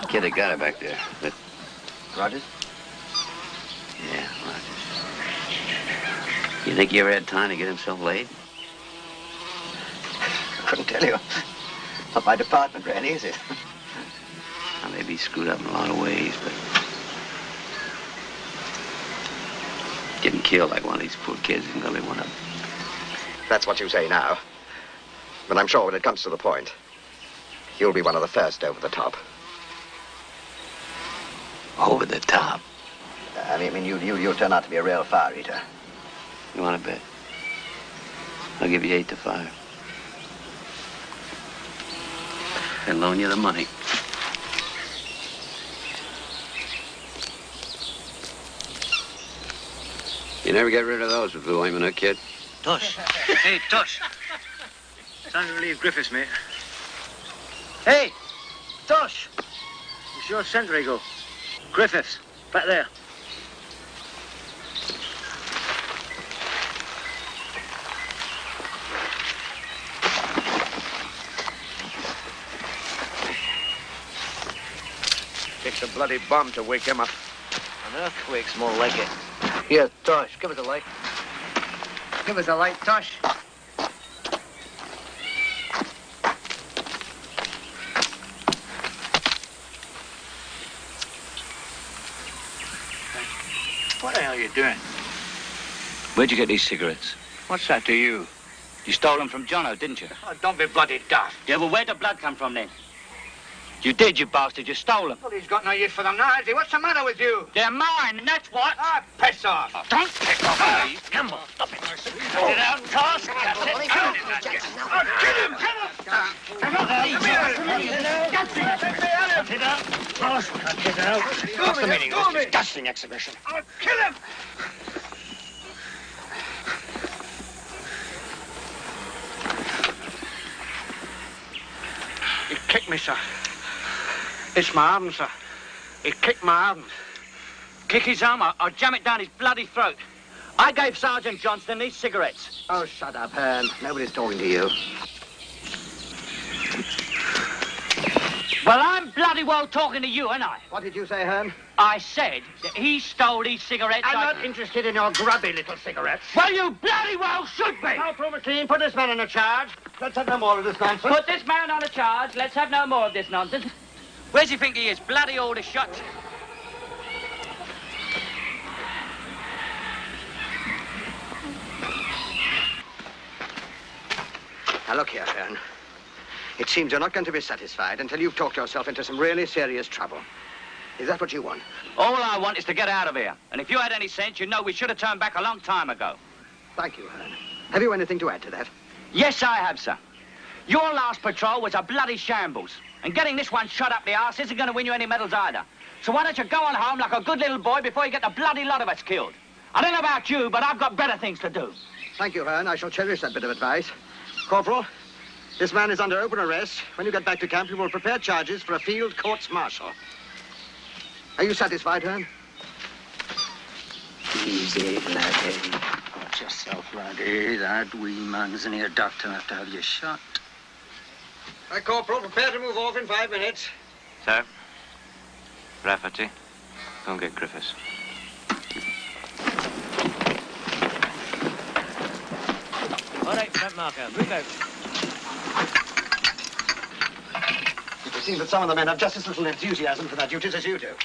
S3: Kid, they got it back there. But
S11: Rogers?
S3: yeah, Rogers. You You think he ever had time to get himself laid?
S11: I couldn't tell you. Not my department, really, is it?
S3: Well, maybe he's screwed up in a lot of ways, but getting killed like one of these poor kids isn't gonna be one of them.
S11: That's what you say now. But I'm sure when it comes to the point, you'll be one of the first over the top.
S3: Over the top?
S11: I mean, you turn out to be a real fire eater.
S3: You want to bet? I'll give you 8 to 5. And loan you the money. You never get rid of those with Blue Aiming, huh, kid?
S8: Tosh. Hey, Tosh. Time to relieve Griffiths, mate. Hey, Tosh. It's your sentry go. Griffiths, back there.
S10: Takes a bloody bomb to wake him up.
S8: An earthquake's more like it. Here, Tosh, give us a light.
S1: Give us a light, Tosh.
S8: What the hell are you doing?
S9: Where'd you get these cigarettes?
S8: What's that to you?
S9: You stole them from Jono, didn't you?
S8: Oh, don't be bloody daft.
S9: Yeah, well, where'd the blood come from then? You did, you bastard. You stole them.
S13: Well, he's got no use for them now, has he? What's the matter with you?
S9: They're mine, and that's what.
S13: Ah, piss off.
S9: Oh, don't pick off me. Campbell, stop it.
S8: Cut it out, Tosh. Cut it out.
S13: Kill him! Come
S8: Cut it out. Tosh, cut it out.
S13: What's the meaning of this
S8: disgusting exhibition?
S13: I'll kill him! He kicked me, sir. It's my arm, sir. He kicked my arm.
S9: Kick his arm or jam it down his bloody throat. I gave Sergeant Johnston these cigarettes.
S11: Oh, shut up, Hearn. Nobody's talking to you.
S9: Well, I'm bloody well talking to you, ain't I?
S11: What did you say, Hearn?
S9: I said that he stole these cigarettes.
S13: I'm not interested in your grubby little cigarettes.
S9: Well, you bloody well should be.
S13: Now, Provatine, put this man in a charge. Let's have no more of this nonsense.
S9: Put this man on a charge. Let's have no more of this nonsense. Where's he think he is? Bloody all the shots.
S11: Now, look here, Hearn. It seems you're not going to be satisfied until you've talked yourself into some really serious trouble. Is that what you want?
S9: All I want is to get out of here. And if you had any sense, you'd know we should have turned back a long time ago.
S11: Thank you, Hearn. Have you anything to add to that?
S9: Yes, I have, sir. Your last patrol was a bloody shambles. And getting this one shot up the arse isn't going to win you any medals either. So why don't you go on home like a good little boy before you get the bloody lot of us killed? I don't know about you, but I've got better things to do.
S11: Thank you, Hearn. I shall cherish that bit of advice. Corporal, this man is under open arrest. When you get back to camp, you will prepare charges for a field courts-martial. Are you satisfied, Hearn?
S18: Easy, laddie. Watch yourself, laddie. That wee man's near doctor enough to have you shot.
S11: Right, Corporal, prepare to move off in 5 minutes.
S16: Sir, Rafferty, go and get Griffiths.
S8: All right, front marker, move out.
S11: It seems that some of the men have just as little enthusiasm for their duties as you do.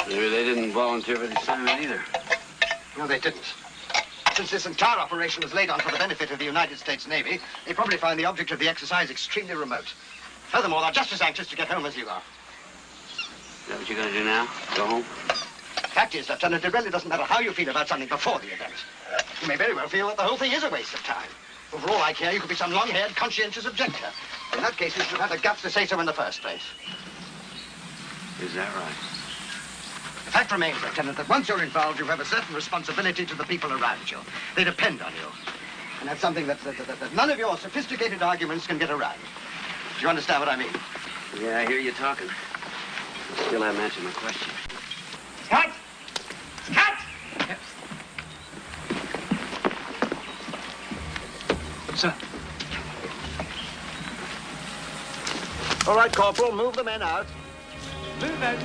S3: Maybe they didn't volunteer for the assignment either.
S11: No, they didn't. Since this entire operation was laid on for the benefit of the United States Navy, they probably find the object of the exercise extremely remote. Furthermore, they're just as anxious to get home as you are.
S3: Is that what you're going to do now? Go home?
S11: Fact is, Lieutenant, it really doesn't matter how you feel about something before the event. You may very well feel that the whole thing is a waste of time. But for all I care, you could be some long-haired, conscientious objector. In that case, you should have had the guts to say so in the first place.
S3: Is that right?
S11: The fact remains, Lieutenant, that once you're involved, you have a certain responsibility to the people around you. They depend on you. And that's something that none of your sophisticated arguments can get around. Do you understand what I mean?
S3: Yeah, I hear you talking. Still haven't answered my question.
S13: Scott! Scott!
S8: Sir.
S11: All right, Corporal, move the men out.
S8: Move out.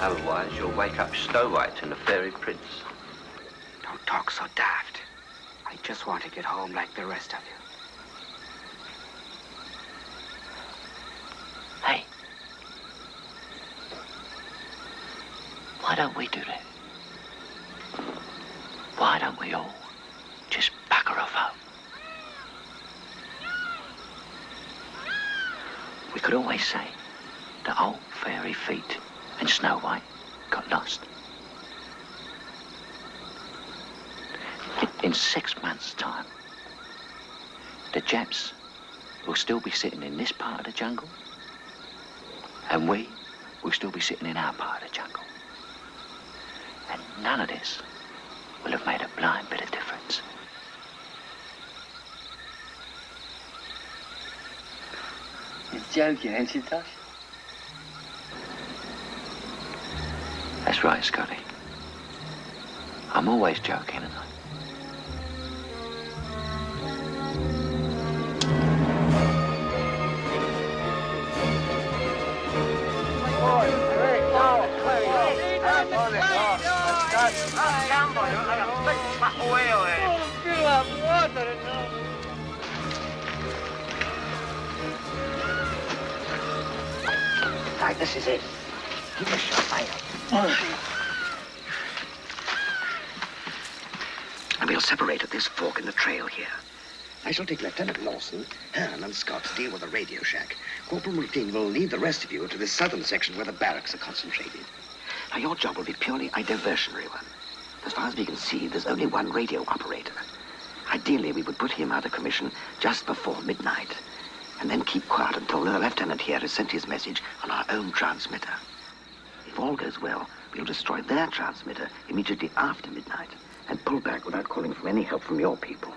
S3: Otherwise, you'll wake up Snow White and the Fairy Prince.
S4: Don't talk so daft. I just want to get home like the rest of you.
S9: Hey. Why don't we do that? Why don't we all just bugger off home? We could always say that old Fairy Feet and Snow White got lost. In 6 months' time, the Japs will still be sitting in this part of the jungle, and we will still be sitting in our part of the jungle. And none of this will have made a blind bit of difference.
S16: You're joking, ain't you, Tosh?
S9: That's right, Scotty. I'm always joking, and
S4: Right, this is it. Keep a sharp eye out. And we'll separate at this fork in the trail here. I shall take Lieutenant Lawson, Hearn, and Scott to deal with the radio shack. Corporal Multeen will lead the rest of you to this southern section where the barracks are concentrated. Now, your job will be purely a diversionary one. As far as we can see, there's only one radio operator. Ideally, we would put him out of commission just before midnight, and then keep quiet until the lieutenant here has sent his message on our own transmitter. If all goes well, we'll destroy their transmitter immediately after midnight and pull back without calling for any help from your people.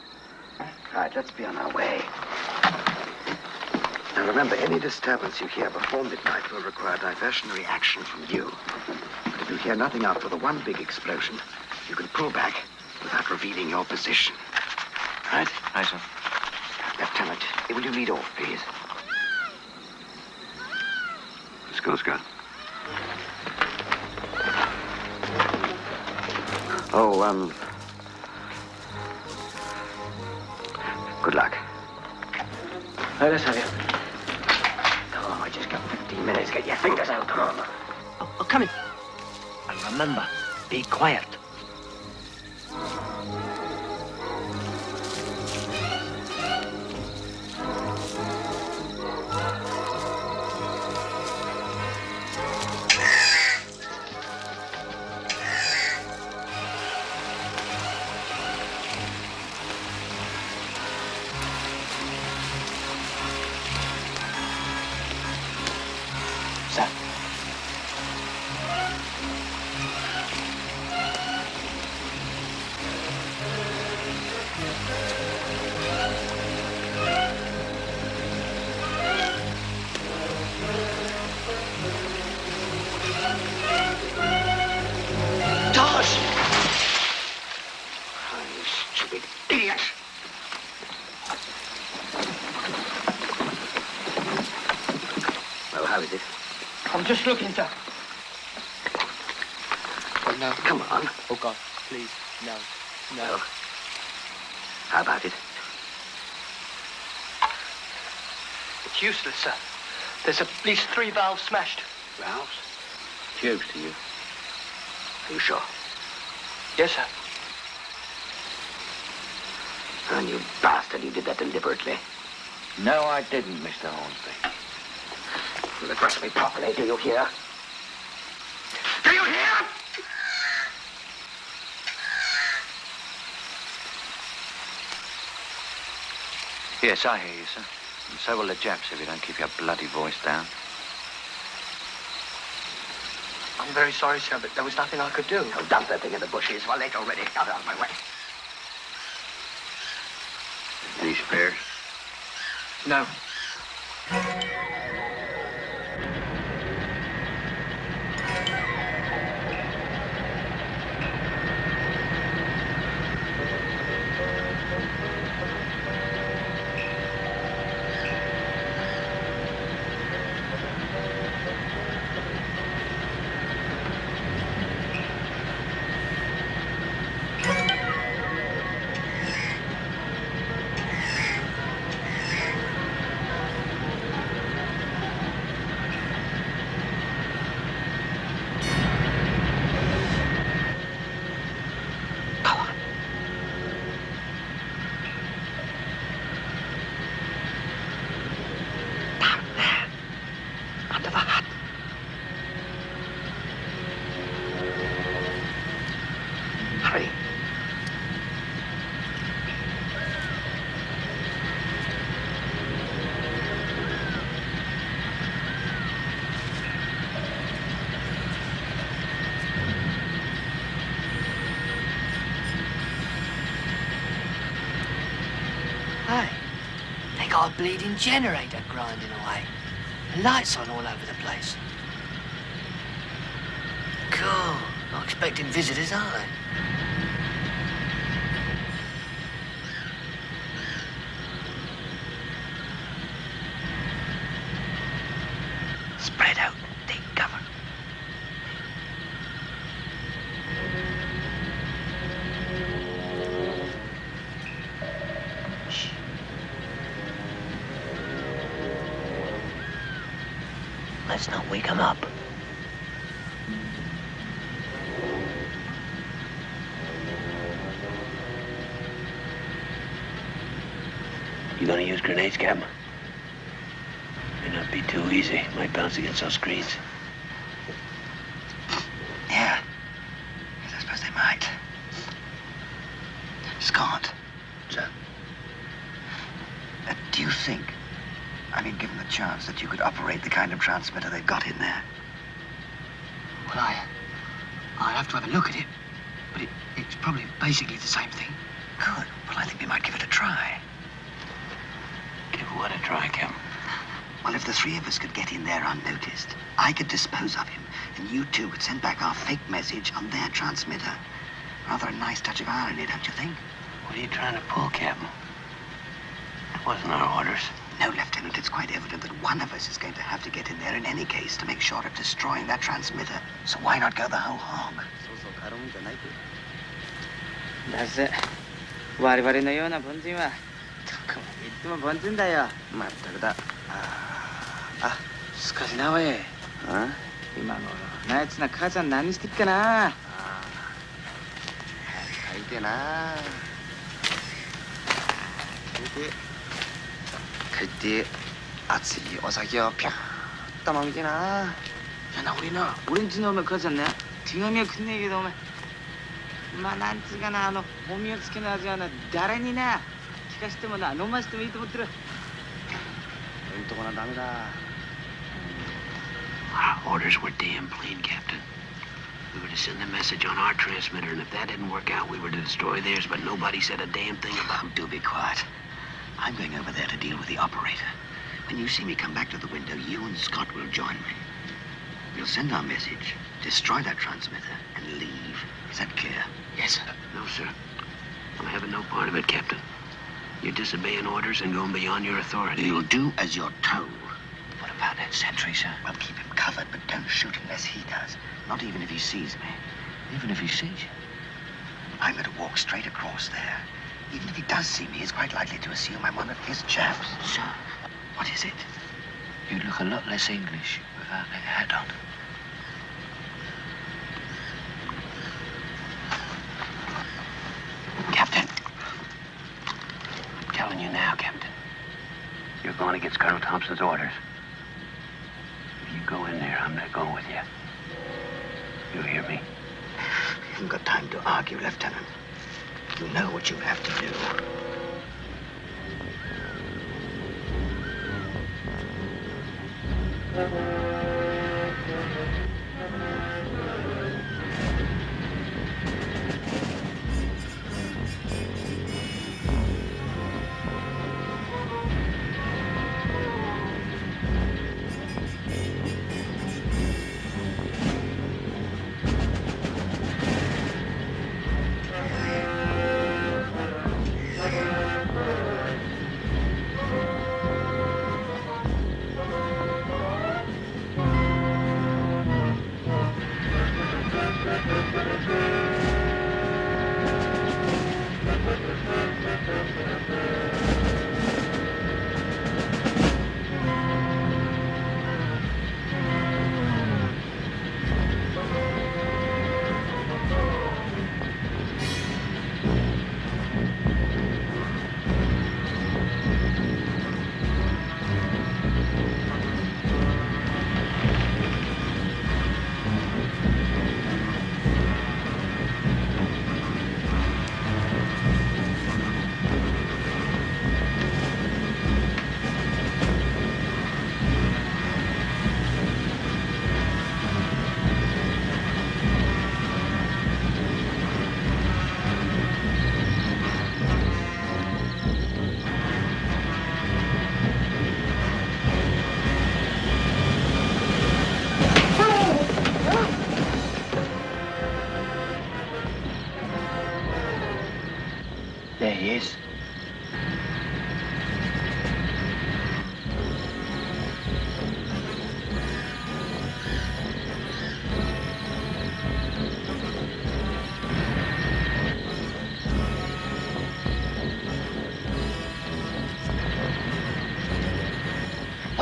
S4: Right, let's be on our way. Now remember, any disturbance you hear before midnight will require diversionary action from you. But if you hear nothing after the one big explosion, you can pull back without revealing your position. Right?
S16: Aye, sir.
S4: Lieutenant, will you lead off, please?
S3: Let's go, Scott.
S4: Oh, good luck.
S16: Right, let's have you.
S4: Come on, I just got 15 minutes. Get your fingers out, come on.
S15: Oh, come in. And remember, be quiet. Just looking, sir.
S4: Oh, no. Come on.
S15: Oh, God, please, no.
S4: Well, how about it?
S15: It's useless, sir. There's at least 3 valves smashed.
S4: Valves?
S3: Tubes to you.
S4: Are you sure?
S15: Yes, sir.
S4: And you bastard, you did that deliberately.
S3: No, I didn't, Mr. Hornsby.
S4: You'll address me properly, do you hear? Do you hear?
S3: Yes, I hear you, sir. And so will the Japs if you don't keep your bloody voice down.
S15: I'm very sorry, sir, but there was nothing I could do.
S4: Oh, dump that thing in the bushes. Well, late already. Out of my way.
S3: Any spares?
S15: No. got a bleeding generator grinding away. And lights on all over the place. Cool. Not expecting visitors, are they?
S4: Spread out. Take cover. Shh. Let's not wake him up.
S3: You gonna use grenades, Captain? May not be too easy. Might bounce against those screens.
S4: Yeah. Yes, I suppose they might. Scott. Sir? Do you think, I mean, given the chance, that you could operate the kind of transmitter they've got in there?
S15: Well, I'd have to have a look at it. But it's probably basically the same thing.
S4: Good. Well, I think we might give it a try.
S3: Give what a try, Captain?
S4: Well, if the three of us could get in there unnoticed, I could dispose of him, and you two could send back our fake message on their transmitter. Rather a nice touch of irony, don't you think?
S3: What are you trying to pull, Captain? That wasn't our orders.
S4: No, Lieutenant, it's quite evident that one of us is going to have to get in there in any case to make sure of destroying that transmitter. So why not go the whole hog?
S19: だぜ我々のような凡人はどこまで行っても凡人だよ。まったくだ。しかしなおい、今頃なやつな母ちゃん何してっかな。
S11: 書いてな。帰って熱いお酒をピャーッと飲みてな。
S19: いやな俺んちのお前母ちゃんね手紙はくんねえけどお前まあなんつうかなおみをつけの味はな誰にな聞かしてもな飲ましてもいいと思ってる。
S11: 俺んとこなダメだ。
S3: Our orders were damn plain, Captain. We were to send the message on our transmitter, and if that didn't work out, we were to destroy theirs, but nobody said a damn thing about it.
S4: Do be quiet. I'm going over there to deal with the operator. When you see me come back to the window, you and Scott will join me. We'll send our message, destroy that transmitter, and leave. Is that clear?
S19: Yes, sir.
S3: No, sir. I'm having no part of it, Captain. You're disobeying orders and going beyond your authority.
S4: You'll do as you're told.
S19: What about that sentry, sir?
S4: Well, keep him covered, but don't shoot unless he does. Not even if he sees me.
S3: Even if he sees you?
S4: I'm going to walk straight across there. Even if he does see me, he's quite likely to assume I'm one of his chaps.
S3: Sir,
S4: what is it?
S3: You look a lot less English without that hat on. Captain. I'm telling you now, Captain. You're going against Colonel Thompson's orders. If you go in there, I'm not going with you. You hear me?
S4: You haven't got time to argue, Lieutenant. You know what you have to do.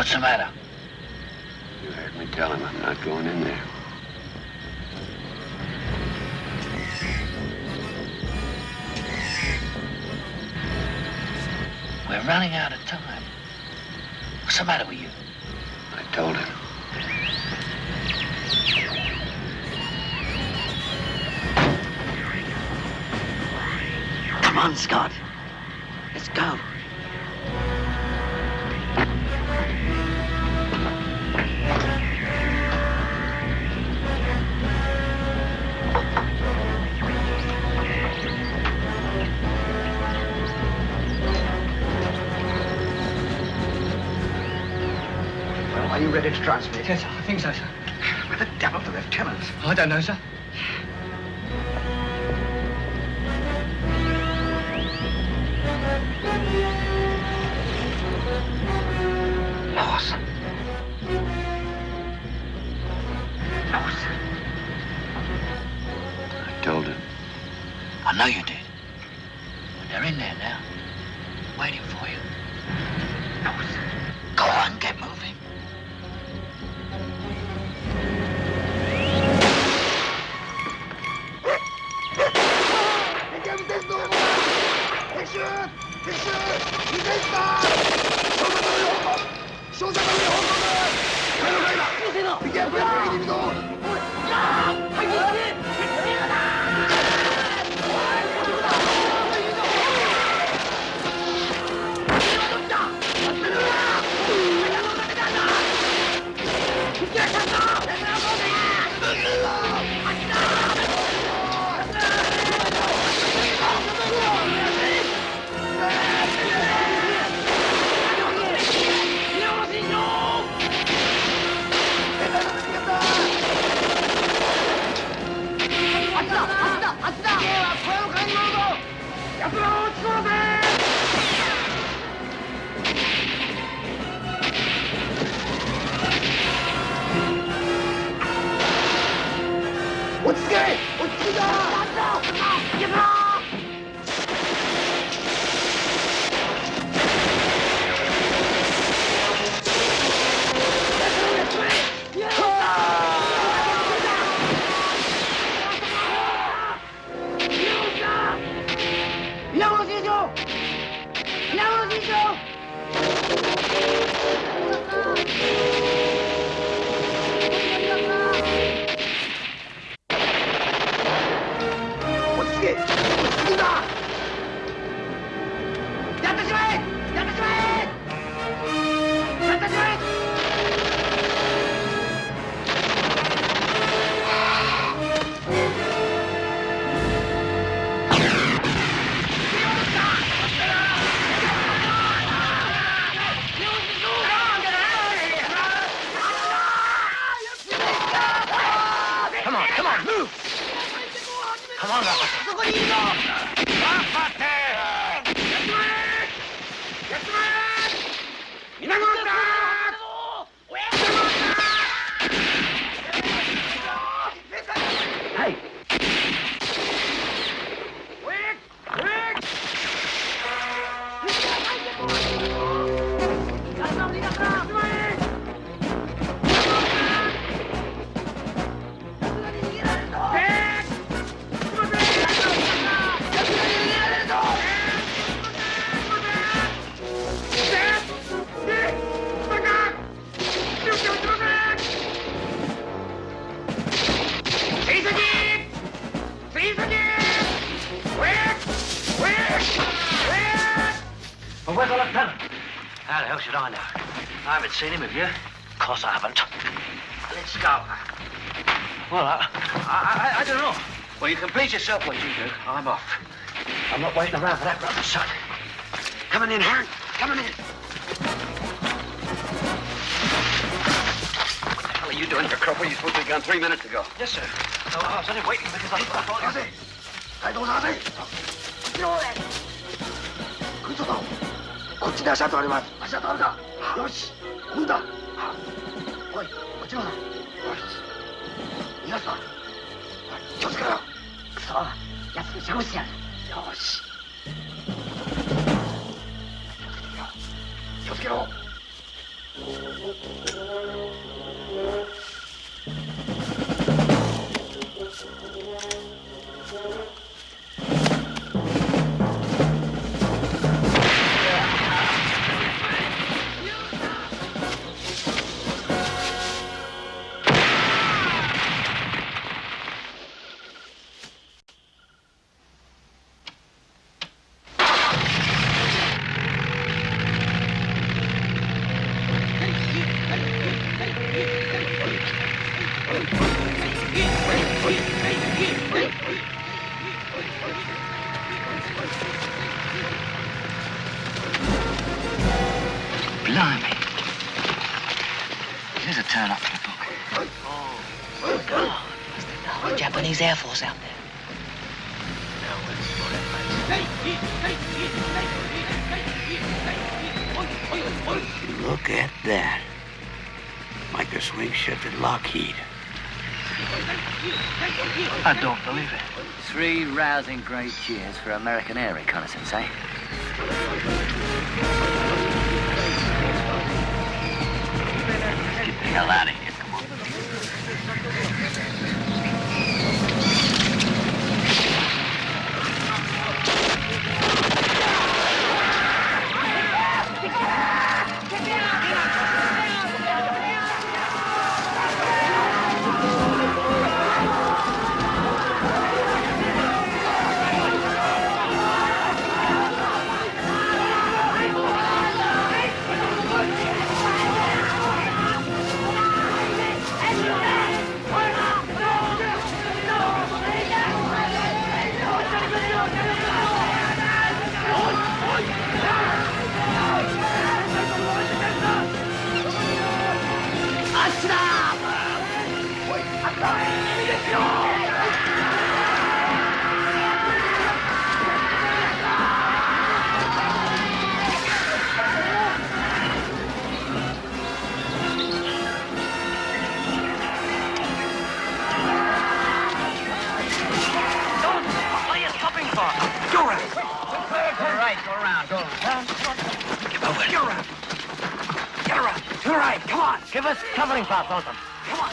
S18: What's the matter?
S3: You heard me tell him I'm not going in there.
S18: We're running out of time. What's the matter with you?
S3: I told him.
S4: Come on, Scott. Let's go. Well, are you ready to transmit?
S15: Yes, sir. I think so, sir.
S4: Where the devil's the lieutenant?
S15: I don't know, sir.
S4: Lawson. Lawson.
S3: I told him.
S18: I know you did. They're in there now, waiting for you.
S4: Lawson.
S18: Go on, get moving. Well, where's the lieutenant? How the hell should I know? I haven't seen him, have you? Of course I haven't. Let's go. Well, I don't know. Well, you can please yourself what you do. I'm off. I'm not waiting around for that rubber son. Coming in, Hank. Coming in. What the hell are you doing here, Cropper? You supposed to be gone 3 minutes ago. Yes, sir. No, I was only waiting because I thought you... Oh, God. The Japanese Air Force out there.
S3: Look at that. Like the swing shift at Lockheed.
S18: I don't believe it. 3 rousing great cheers for American air reconnaissance, eh? Get the hell out of here, come on. Give us covering fire, Thornton. Come on.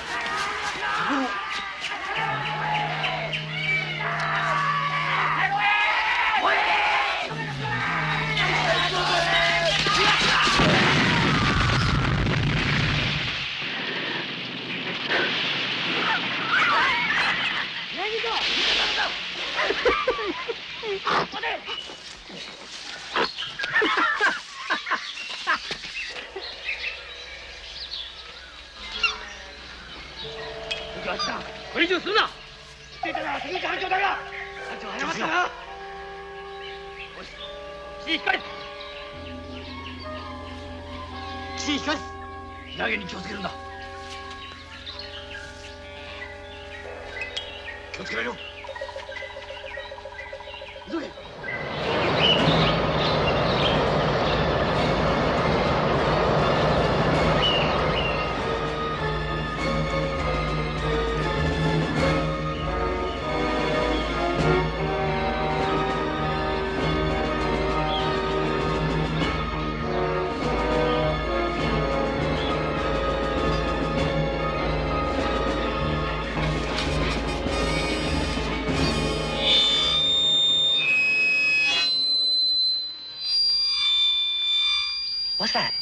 S18: What's that?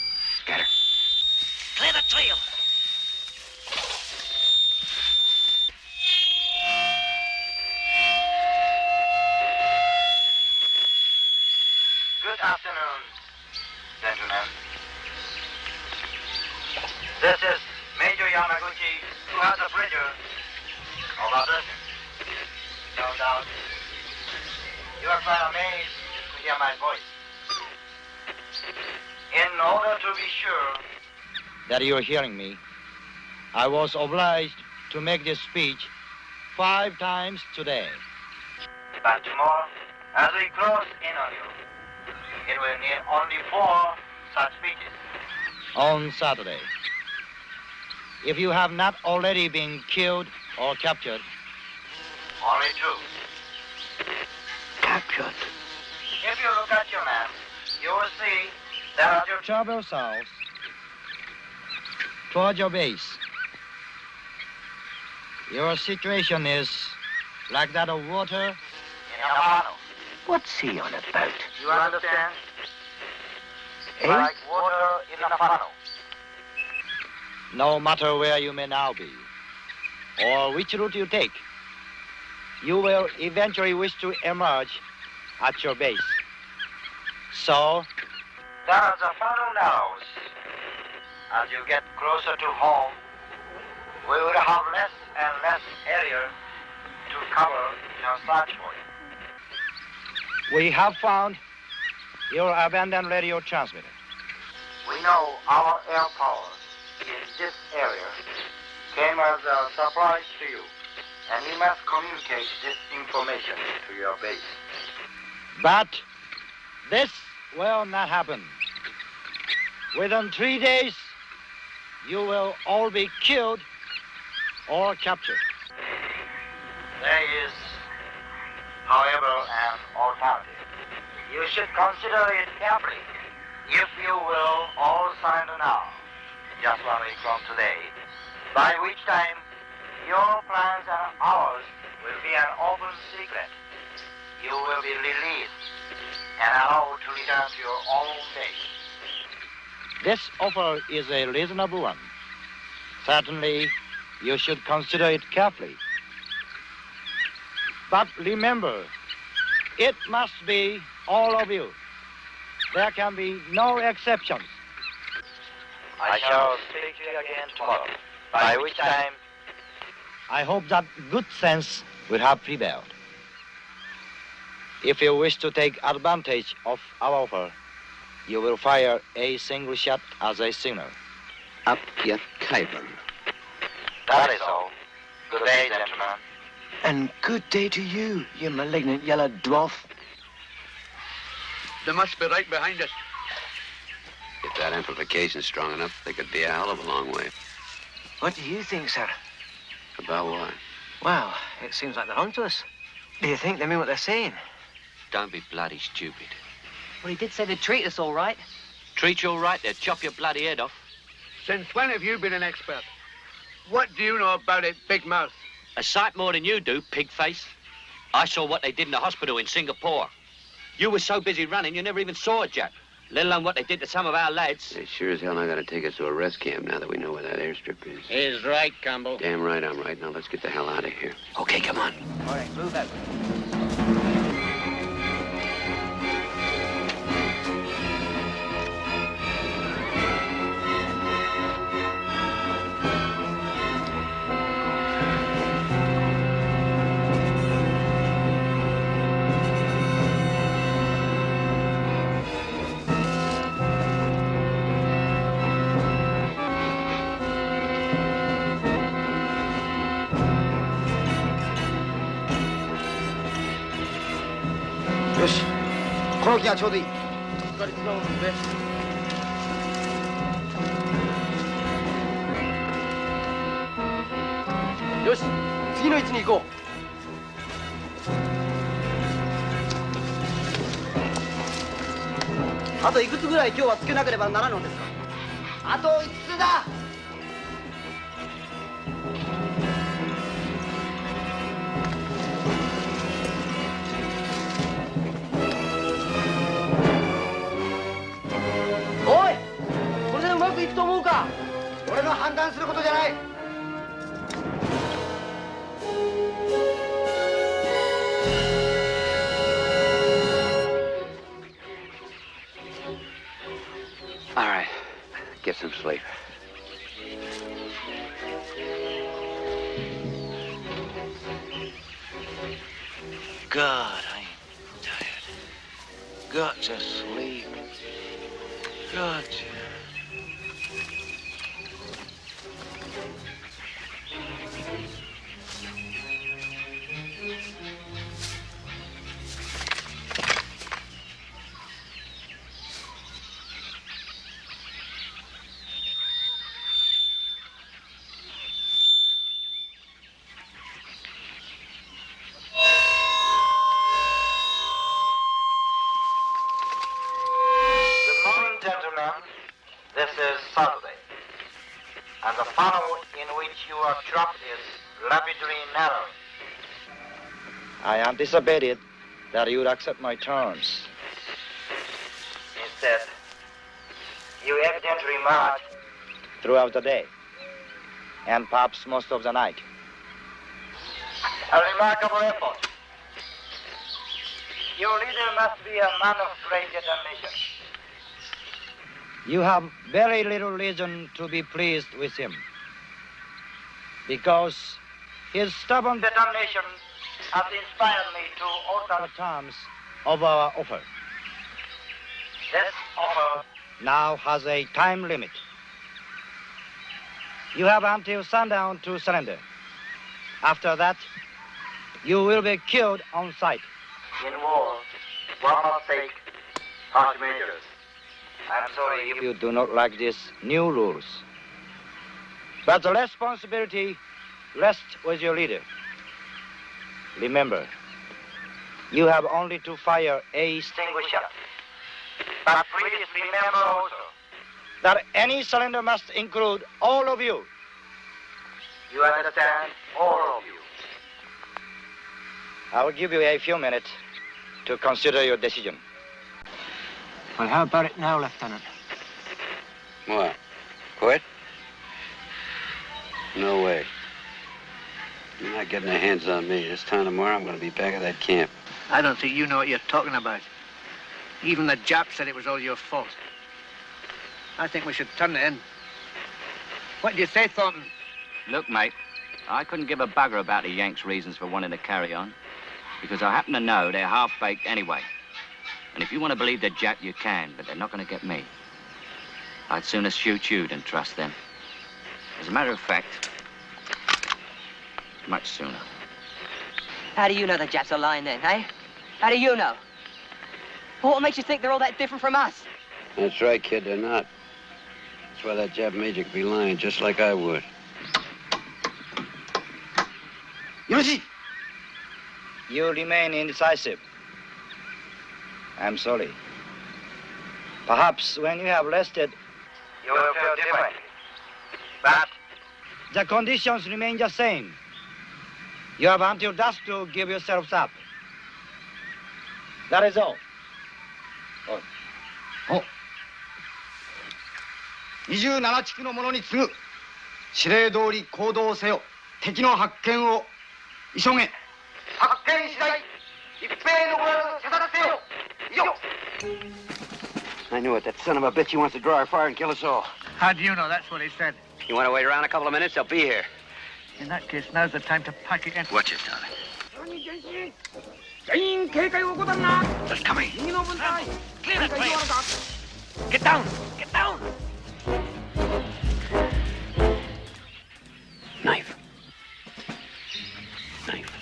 S3: Get her.
S18: Clear the trail.
S20: Good afternoon, gentlemen. This is Major Yamaguchi, who has the pleasure of addressing. No doubt, you are quite amazed to hear my voice. In order to be sure
S21: that you're hearing me, I was obliged to make this speech 5 times today.
S20: that tomorrow, as we close in on you, it will need only 4 such speeches.
S21: On Saturday. If you have not already been killed or captured,
S20: Only 2.
S21: captured,
S20: If you look at your map, you will see there are two
S21: travel south toward your base. Your situation is like that of water
S20: in a funnel.
S18: What's he on about?
S20: You understand?
S21: Eh?
S20: Like water in a funnel.
S21: No matter where you may now be, or which route you take, you will eventually wish to emerge at your base. So,
S20: There is a funnel narrows. As you get closer to home, we will have less and less area to cover in our search for you.
S21: we have found your abandoned radio transmitter.
S20: We know our air power in this area came as a surprise to you, and you must communicate this information to your base.
S21: But this will not happen. Within 3 days, you will all be killed or captured.
S20: There is, however, an alternative. You should consider it carefully. If you will all surrender now, just 1 week from today, by which time your plans and ours will be an open secret. You will be released and allowed to return to your own base.
S21: This offer is a reasonable one. Certainly, you should consider it carefully. But remember, it must be all of you. There can be no exceptions.
S20: I shall speak to you again tomorrow, by which time
S21: I hope that good sense will have prevailed. If you wish to take advantage of our offer, you will fire a single shot as a signal.
S3: Up yet Kyber.
S20: that is all. Good day, gentlemen.
S18: And good day to you, you malignant yellow dwarf.
S5: They must be right behind us.
S3: If that amplification's strong enough, they could be a hell of a long way.
S18: What do you think, sir?
S3: About what?
S18: Well, it seems like they're onto us. Do you think they mean what they're saying?
S9: Don't be bloody stupid.
S15: Well, he did say they'd treat us all right.
S9: Treat you all right, they'll chop your bloody head off.
S5: Since when have you been an expert? What do you know about it, Big Mouth?
S9: A sight more than you do, pig face. I saw what they did in the hospital in Singapore. You were so busy running, you never even saw it, Jack. Let alone what they did to some of our lads.
S3: They sure as hell not gonna take us to a rest camp now that we know where that airstrip is.
S7: He's right, Campbell.
S3: Damn right I'm right. Now let's get the hell out of here.
S9: Okay, come on.
S15: All right, move out.
S11: よし、この木がちょうどいい。
S15: よし、次の位置に行こう。あといくつぐらい今日はつけなければならぬのですか。あと5つだ。おい、これでうまくいくと思うか。俺の判断することじゃない。
S3: All right, get some sleep.
S18: God, I'm tired. Got to sleep. Got to.
S20: Good morning, gentlemen. This is Saturday, and the funnel in which you are trapped is rapidly narrowing.
S21: I anticipated that you would accept my terms.
S20: Instead, you evidently march.
S21: Throughout the day, and perhaps most of the night.
S20: A remarkable effort. Your leader must be a man of great determination.
S21: You have very little reason to be pleased with him, because his stubborn
S20: Determination has inspired me to alter
S21: the terms of our offer
S20: this offer.
S21: now has a time limit. You have until sundown to surrender. After that, you will be killed on sight.
S20: In war, one must take harsh measures. I'm sorry
S21: You do not like these new rules. But the responsibility rests with your leader. Remember, you have only to fire a
S20: extinguisher. But please remember also
S21: that any surrender must include all of you.
S20: you understand, all of you.
S21: I will give you a few minutes to consider your decision.
S8: Well, how about it now, Lieutenant?
S3: What? Quit? No way. You're not getting their hands on me. This time tomorrow, I'm going to be back at that camp.
S5: I don't think you know what you're talking about. Even the Jap said it was all your fault. I think we should turn it in. What do you say, Thornton?
S9: Look, mate, I couldn't give a bugger about the Yanks' reasons for wanting to carry on, because I happen to know they're half-baked anyway. And if you want to believe the Jap, you can, but they're not going to get me. I'd sooner shoot you than trust them. As a matter of fact, much sooner.
S15: How do you know the Japs are lying then, eh? How do you know? What makes you think they're all that different from us?
S3: That's right, kid, they're not. That's why that Jap major could be lying, just like I would.
S21: You remain indecisive. I'm sorry. Perhaps when you have rested,
S20: You will feel differently. But
S21: the conditions remain the same. You have until dusk to give yourselves up. That is all.
S6: 27地区の者に次ぐ指令通り行動せよ。敵の発見を急げ。
S20: 発見次第一平のらず射殺せよ。以上。
S3: I knew it. That son of a bitch, he wants to draw our fire and kill us all.
S5: How do you know that's what he said?
S3: You want to wait around a couple of minutes? They'll be here.
S5: In that case, now's the time to pack it in.
S3: Watch it, darling.
S5: They're coming.
S10: Clear it, please. Get down! Get down!
S3: Knife. Knife.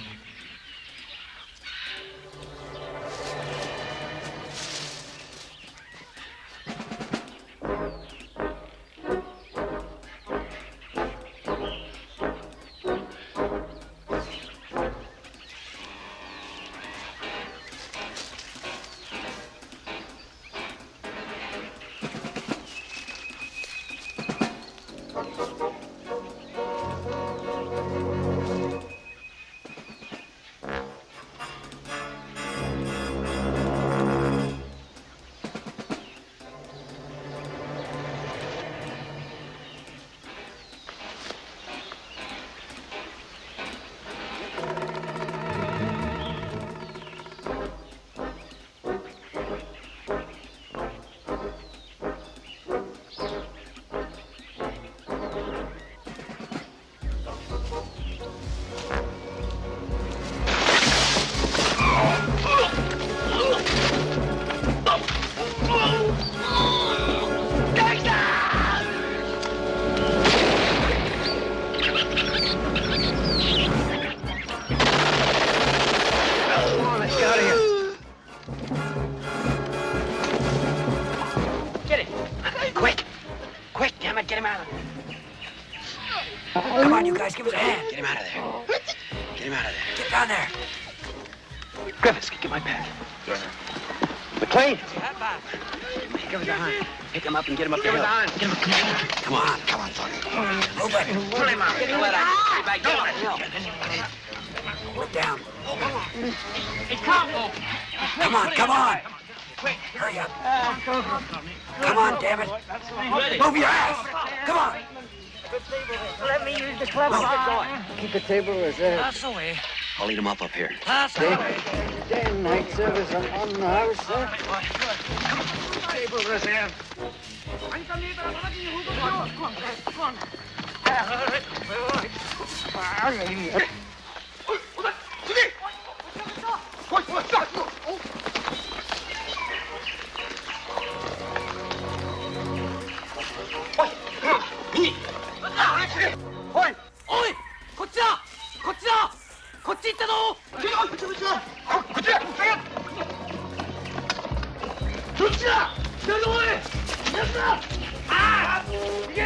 S10: Come on, you guys, give us a hand.
S3: Get him out of there. Get him out of there.
S10: Get down there.
S3: Griffiths, get my pad. McLean!
S5: Give us a hand.
S3: Pick him up and get him up the
S5: Give
S3: hill.
S5: us a hand.
S3: Get him up. Come on, come on, Tony.
S10: Move it.
S5: Pull him out.
S10: Get him out. Get him. Pull it down.
S2: It can't move.
S10: Come on, come on. Hurry up. Come on, damn it. Move your ass. Come on.
S15: Let me use the club.
S11: Keep the table reserved.
S10: That's the way.
S3: I'll lead him up here.
S10: That's the way.
S11: Day and night service on the house, sir.
S5: Table reserve.
S15: ち行ったぞ。
S6: こっちだ。こっちだ。どっちだ。左の方へ。やつだ。ああ。行け。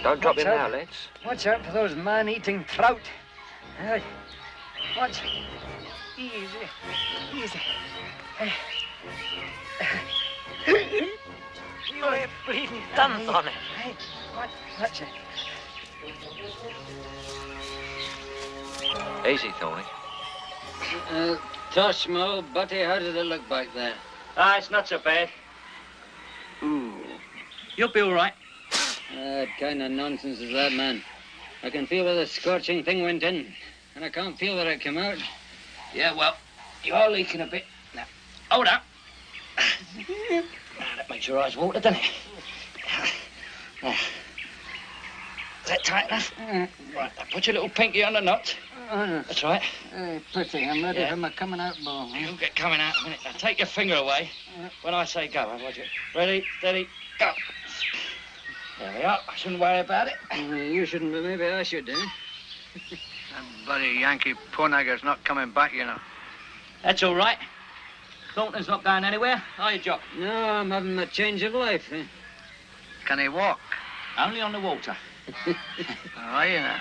S7: Don't drop in
S13: Watch
S7: now,
S13: out.
S7: lads.
S13: Watch out for those man-eating trout. Watch. Easy.
S18: You ain't bleeding tons on it.
S13: Hey, watch it.
S7: Easy, Thorny.
S19: Tosh, Mo, Butty, how does it look back there?
S18: It's not so bad.
S19: Ooh.
S18: You'll be all right.
S19: What kind of nonsense is that, man? I can feel where the scorching thing went in, and I can't feel where it came out.
S18: Yeah, well, you're leaking a bit. Now, hold up. That makes your eyes water, doesn't it? Is that tight enough? Right, now put your little pinky on the knot. That's right.
S19: Pretty, I'm ready
S18: Yeah.
S19: for my coming out ball.
S18: You'll get coming out in a minute. Now take your finger away when I say go. Watch it. Ready, steady, go. There we are. I shouldn't worry about it.
S19: You shouldn't, but maybe I should, eh?
S5: That bloody Yankee punagger's not coming back, you know.
S18: That's all right. Thornton's not going anywhere, are you, Jock?
S19: No, I'm having a change of life. Eh?
S5: Can he walk?
S18: Only on the water.
S5: Are you now?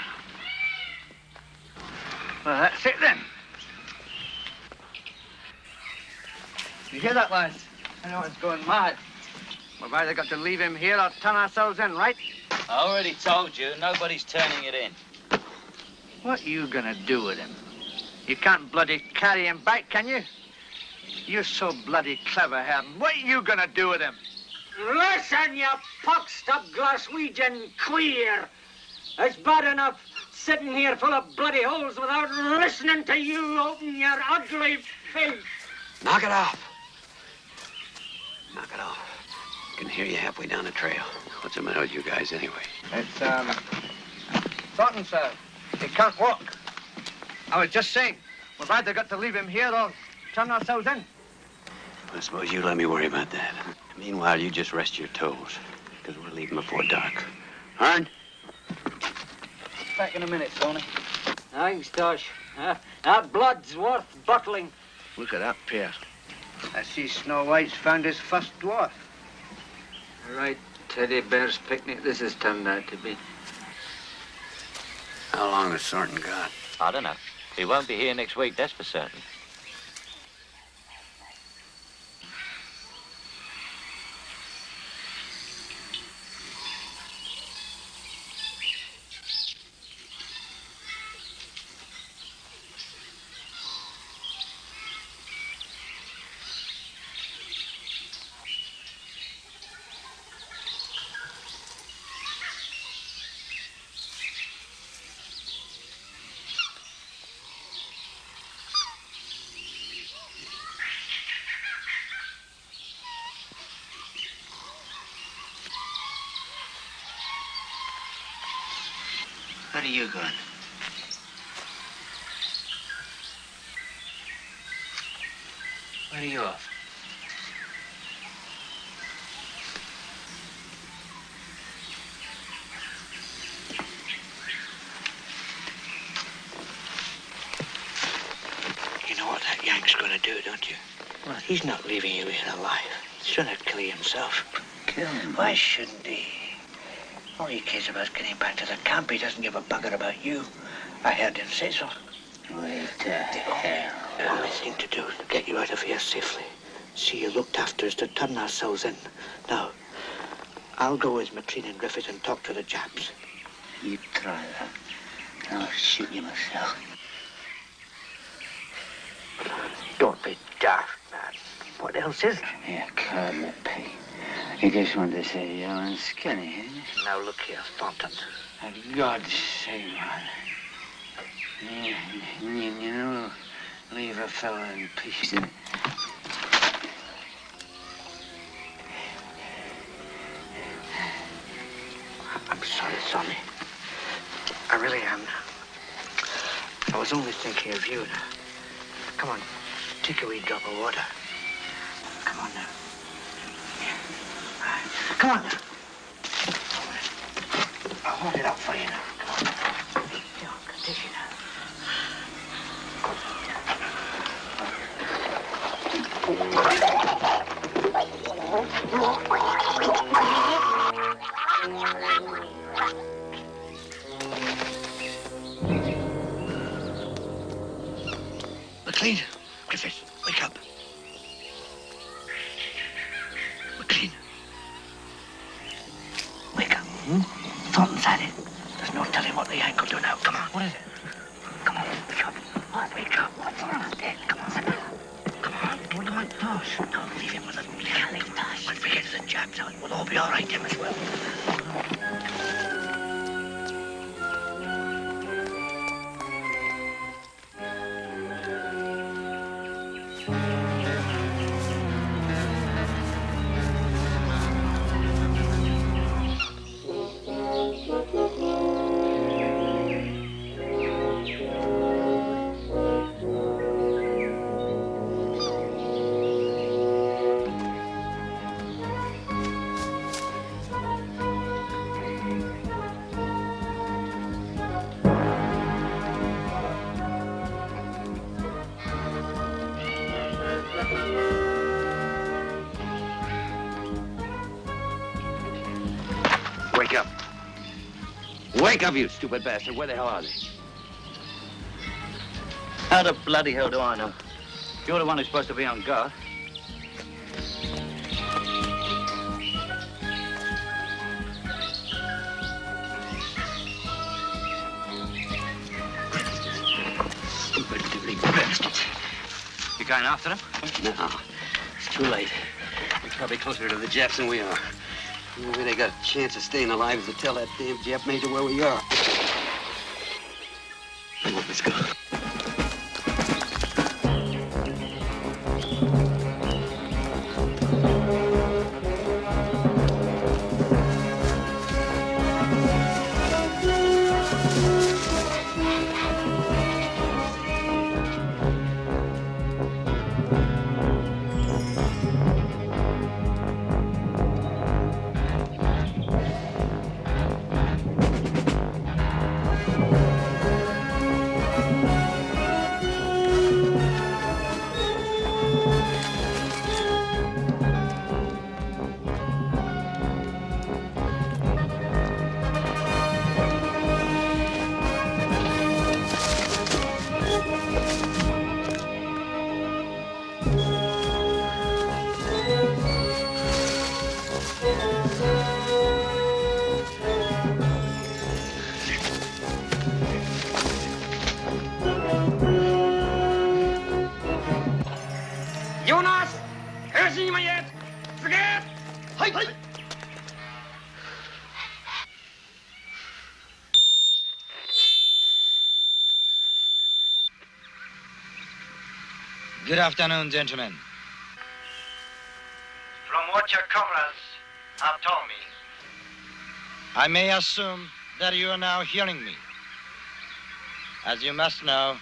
S5: Well, that's it then. You hear that, lads? I know it's going mad. We've either got to leave him here or turn ourselves in, right?
S9: I already told you, nobody's turning it in.
S5: What are you gonna do with him? You can't bloody carry him back, can you? You're so bloody clever, Herman. What are you gonna do with him?
S13: Listen, you pox-stubbed Glaswegian queer. It's bad enough sitting here full of bloody holes without listening to you open your ugly face.
S3: Knock it off. Knock it off. I can hear you halfway down the trail. What's the matter with you guys anyway?
S5: It's, Thornton, sir. He can't walk. I was just saying, we've either got to leave him here or turn ourselves in.
S3: I suppose you let me worry about that. Meanwhile, you just rest your toes, because we're leaving before dark. Hearn?
S19: Back in a minute, Tony. Thanks, Tosh. That blood's worth bottling.
S5: Look at that pair. I see Snow White's found his first dwarf.
S19: Right, teddy bear's picnic this has turned out to be.
S3: How long has Thornton got?
S9: I don't know. He won't be here next week, that's for certain.
S18: Where are you going? Where are you off? You know what that Yank's gonna do, don't you? Well, he's not leaving you here alive. He's gonna kill you himself. Kill him? Why shouldn't he? All he cares about is getting back to the camp. He doesn't give a bugger about you. I heard him say so. Wait the hell. The only thing to do to get you out of here safely, see you looked after, is to turn ourselves in. Now, I'll go with Matrine and Griffith and talk to the Japs. You try that. I'll shoot you myself. Don't be daft, man. What else is there?
S19: Yeah, call me Pete. You just want to say young and skinny, eh?
S18: Now look here, Thornton.
S19: For God's sake, man. You know, leave a fella in peace.
S4: sorry. I really am. I was only thinking of you. Come on, take a wee drop of water. Come on now. Come on now. I'll hold it up for you now. Come on. Here, take it now.
S17: McLean, Griffith, wake up. McLean.
S4: Wake up. Something's at it. There's no telling what the Yank will do now. Come on. What is it? Come on, wake up. Wake up. What's wrong? Come on. Come on. What about Tosh? Don't leave him with us. We can't leave Tosh. When we get to the Japs out, we'll all be all right, him as well.
S3: Wake up. Wake up, you stupid bastard. Where the hell are they?
S9: How the bloody hell do I know? You're the one who's supposed to be on guard.
S4: Stupid diddly bastards.
S9: You going after them?
S3: No. It's too late. We're probably closer to the Japs than we are. The only way they got a chance of staying alive is to tell that damn Jap major where we are. Come on, let's go.
S2: Jonas! Hörst du nicht mal jetzt? Vergeht! Halt!
S21: Good afternoon, gentlemen.
S20: From what your comrades have told me,
S21: I may assume that you are now hearing me. As you must know,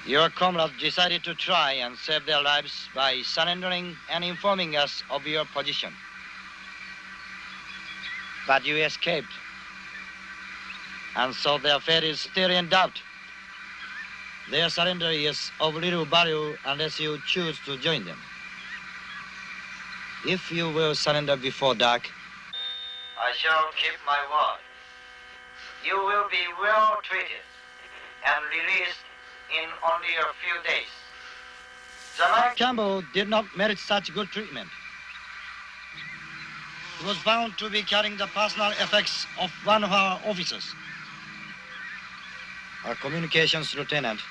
S21: your comrades decided to try and save their lives by surrendering and informing us of your position. But you escaped, and so their fate is still in doubt. Their surrender is of little value unless you choose to join them. If you will surrender before dark,
S20: I shall keep my word. You will be well treated and released in only a few days. Tonight,
S21: Campbell did not merit such good treatment. He was found to be carrying the personal effects of one of our officers, a communications lieutenant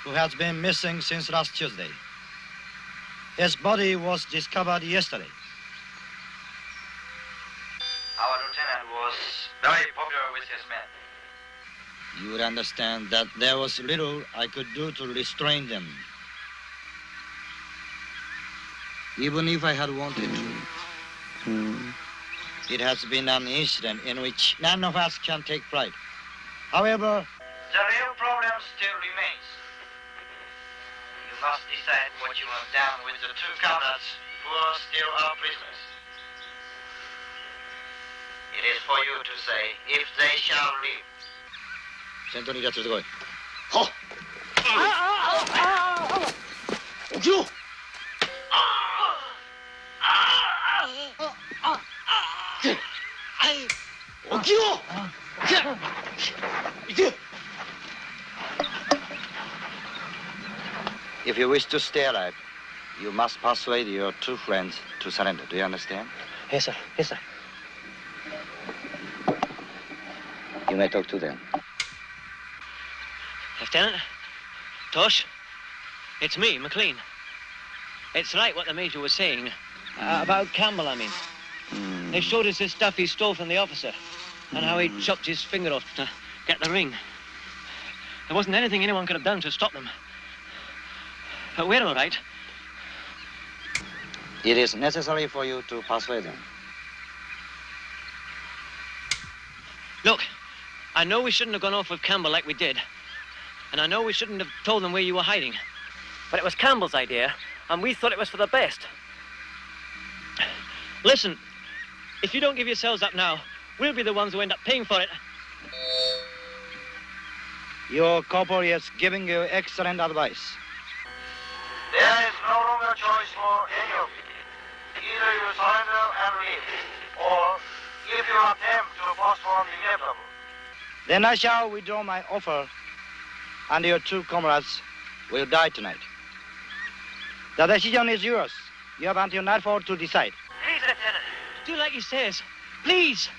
S21: who has been missing since last Tuesday. His body was discovered yesterday.
S20: our lieutenant was very popular with his men.
S21: You would understand that there was little I could do to restrain them, even if I had wanted to. It has been an incident in which none of us can take pride. However,
S20: The real problem still remains. You must decide what you have done with the two comrades who are still our prisoners. It is for you to say if they shall live.
S21: 先頭にいるやつ連れてこい。
S15: 起きろ。起きろ。行け。
S21: If you wish to stay alive, you must persuade your two friends to surrender. Do you understand?
S18: Yes, sir. Yes, sir.
S21: You may talk to them.
S18: Lieutenant? Tosh? It's me, McLean. It's right what the Major was saying. About Campbell, I mean. They showed us this stuff he stole from the officer and how he chopped his finger off to get the ring. There wasn't anything anyone could have done to stop them. But we're all right.
S21: It is necessary for you to persuade them.
S18: Look, I know we shouldn't have gone off with Campbell like we did. And I know we shouldn't have told them where you were hiding. But it was Campbell's idea, and we thought it was for the best. Listen, if you don't give yourselves up now, we'll be the ones who end up paying for it.
S21: Your corporal is giving you excellent advice.
S20: There is no longer choice for any of you. Either you surrender and leave, or if you attempt to postpone the inevitable.
S21: Then I shall withdraw my offer, and your two comrades will die tonight. The decision is yours. You have until nightfall to decide.
S18: Please, Lieutenant, do like he says. Please.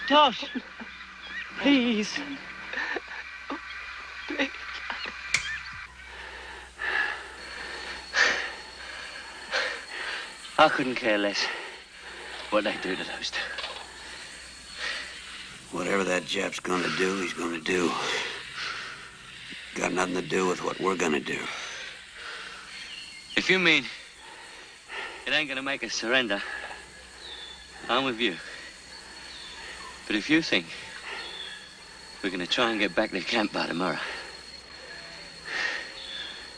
S18: Tosh. Please. I couldn't care less what they do to those two.
S3: Whatever that Jap's gonna do, he's gonna do. Got nothing to do with what we're gonna do.
S9: If you mean it ain't gonna make us surrender, I'm with you. But if you think we're gonna try and get back to camp by tomorrow,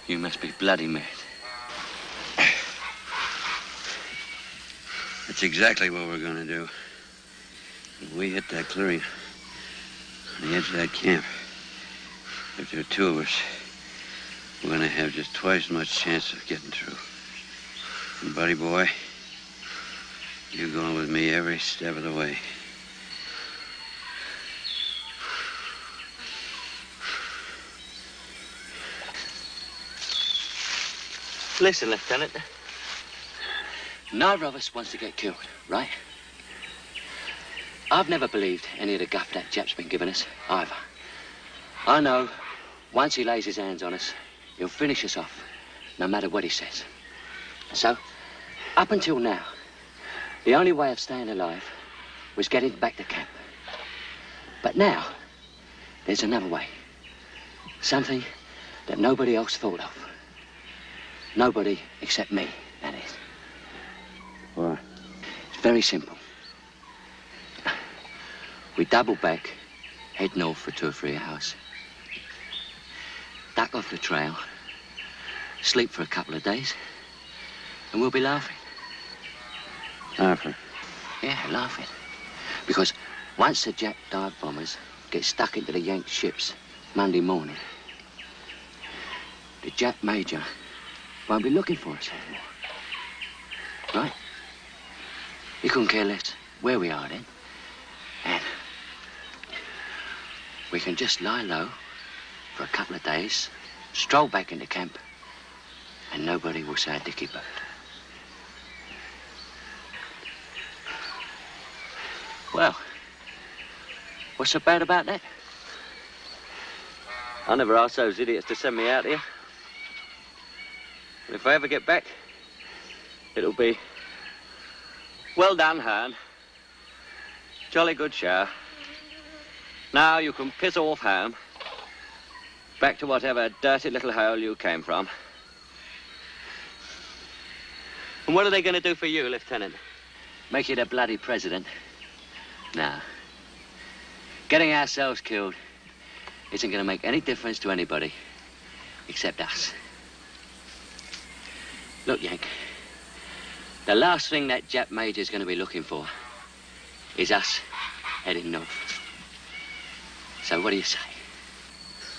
S9: you must be bloody mad.
S3: That's exactly what we're gonna do. If we hit that clearing on the edge of that camp, if there are two of us, we're gonna have just twice as much chance of getting through. And buddy boy, you're going with me every step of the way.
S9: Listen, Lieutenant. Neither of us wants to get killed, right? I've never believed any of the guff that Jap's been giving us, either. I know once he lays his hands on us, he'll finish us off, no matter what he says. So, up until now, the only way of staying alive was getting back to camp. But now, there's another way. Something that nobody else thought of. Nobody except me, that is.
S3: What?
S9: It's very simple. We double back, head north for 2 or 3 hours, duck off the trail, sleep for a couple of days, and we'll be laughing.
S3: Laughing?
S9: Yeah, laughing. Because once the Jap dive bombers get stuck into the Yank ships Monday morning, the Jap major won't be looking for us anymore. Right? He couldn't care less where we are then. And we can just lie low for a couple of days, stroll back into camp, and nobody will say a dicky bird. Well, what's so bad about that? I never asked those idiots to send me out here. But if I ever get back, it'll be, well done, Han. Jolly good shower. Now you can piss off home. Back to whatever dirty little hole you came from. And what are they going to do for you, Lieutenant? Make you the bloody president? Nah. Getting ourselves killed isn't going to make any difference to anybody except us. Look, Yank, the last thing that Jap major's going to be looking for is us heading north. So what do you say?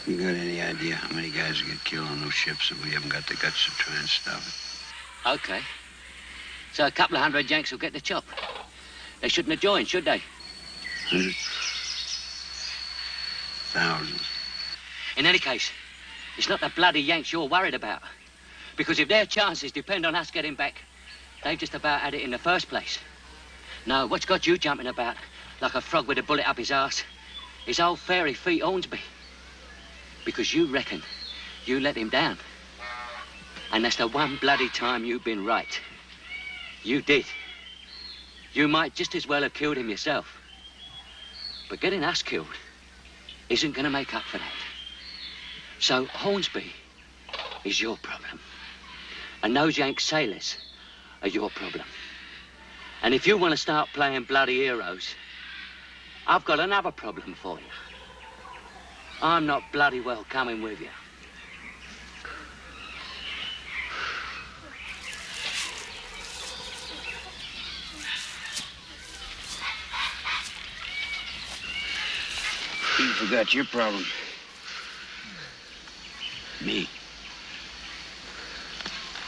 S3: You got any idea how many guys will get killed on those ships if we haven't got the guts to try and stop it?
S9: Okay. So a couple of hundred Yanks will get the chop. They shouldn't have joined, should they?
S3: Hundreds? Thousands.
S9: In any case, it's not the bloody Yanks you're worried about. Because if their chances depend on us getting back, they've just about had it in the first place. No, what's got you jumping about like a frog with a bullet up his arse is old fairy feet Hornsby. Because you reckon you let him down. And that's the one bloody time you've been right. You did. You might just as well have killed him yourself. But getting us killed isn't going to make up for that. So Hornsby is your problem. And those Yank sailors are your problem. And if you want to start playing bloody heroes, I've got another problem for you. I'm not bloody well coming with you.
S3: You forgot your problem. Me.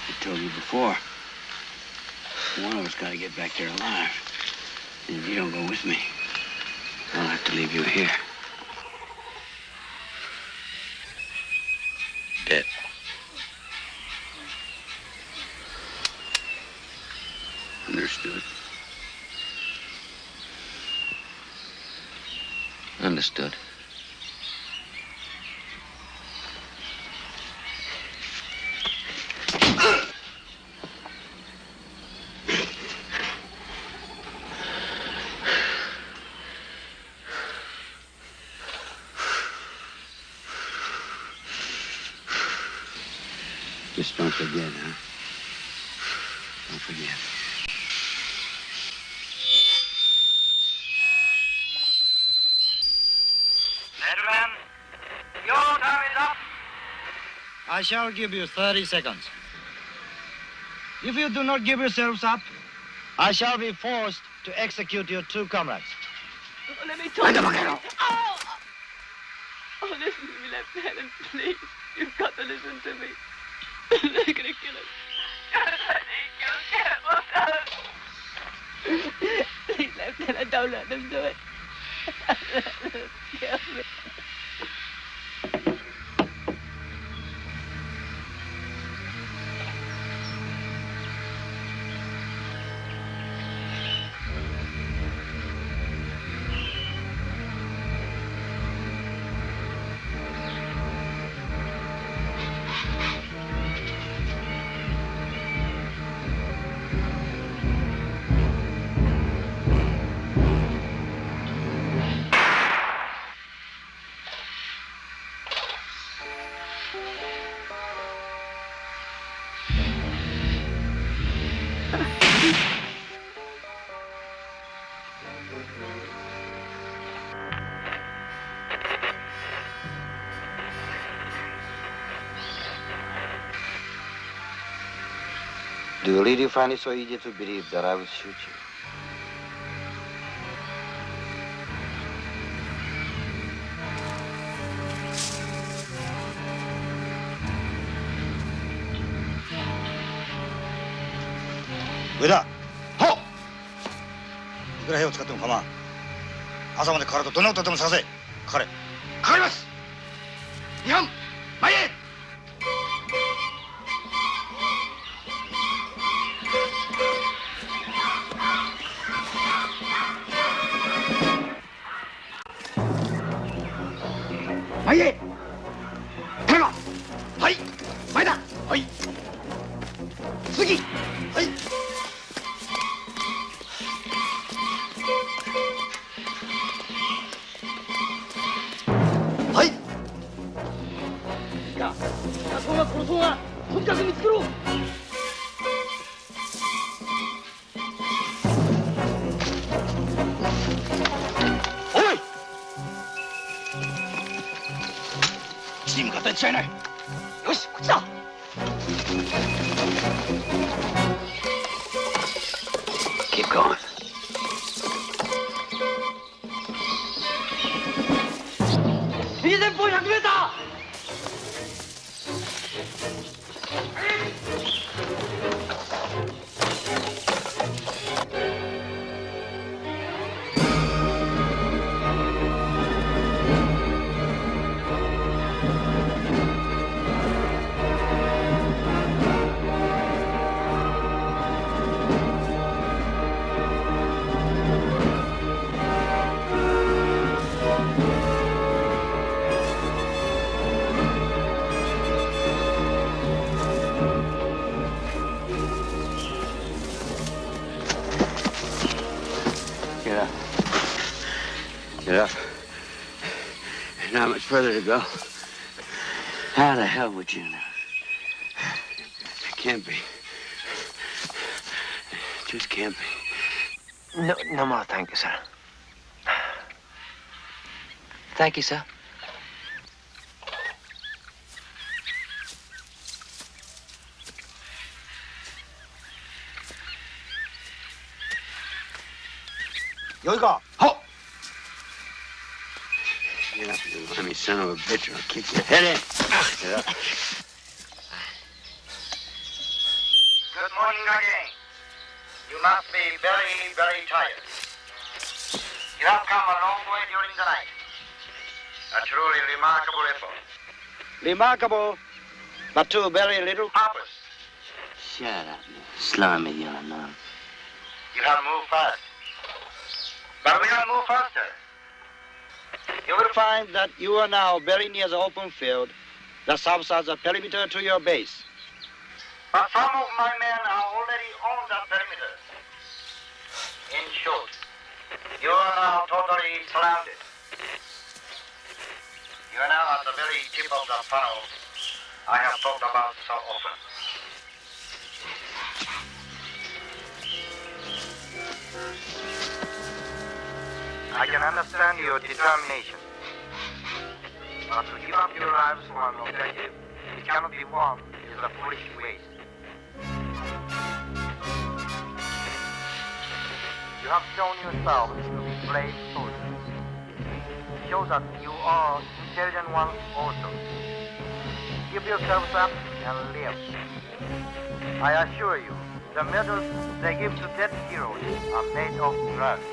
S3: I told you before. One of us got to get back there alive. And if you don't go with me, I'll have to leave you here. Dead. Understood.
S9: Understood.
S3: Just don't forget, huh? Don't forget.
S20: Gentlemen, your time is up.
S21: I shall give you 30 seconds. If you do not give yourselves up, I shall be forced to execute your two comrades.
S14: Oh, let me talk. Oh! Oh, listen to me, Lieutenant, please. You've got to listen to me. They're gonna kill us. Please, Lieutenant, don't let them do it. Let them kill me.
S21: Do you really find it so easy to believe that I will shoot you?
S6: 上田、ほう。いくら兵を使っても構わん。朝までかかるとどんなことでもさせ。かかれ。かかります。日本、前へ。前へ。田中。はい。前だ。はい。次。はい。はい。
S18: 別じゃない。よし、こっちだ。Keep going.
S15: 右前方100メーター。
S3: Get up. Get up. Not much further to go. How the hell would you know? It can't be. It just can't be.
S16: No more, thank you, sir. Thank you, sir.
S6: 여기가.
S3: Get up, you limey son of a bitch, or I'll kick your head in. Get up.
S20: Good morning again. You must be very, very tired. You have come a long way during the night. A truly remarkable effort.
S21: Remarkable, but to very little
S20: purpose.
S3: Shut up, you slimy yellow nun.
S20: You have moved fast. But we have moved faster.
S21: You will find that you are now very near the open field that serves as a perimeter to your base.
S20: But some of my men are already on that perimeter. In short, you are now totally surrounded. You are now at the very tip of the funnel I have talked about so often. I can understand your determination. But to give up your lives for an objective which cannot be won is a foolish waste. You have shown yourselves to be brave soldiers. Show that you are intelligent ones also. Give yourselves up and live. I assure you, the medals they give to dead heroes are made of drugs.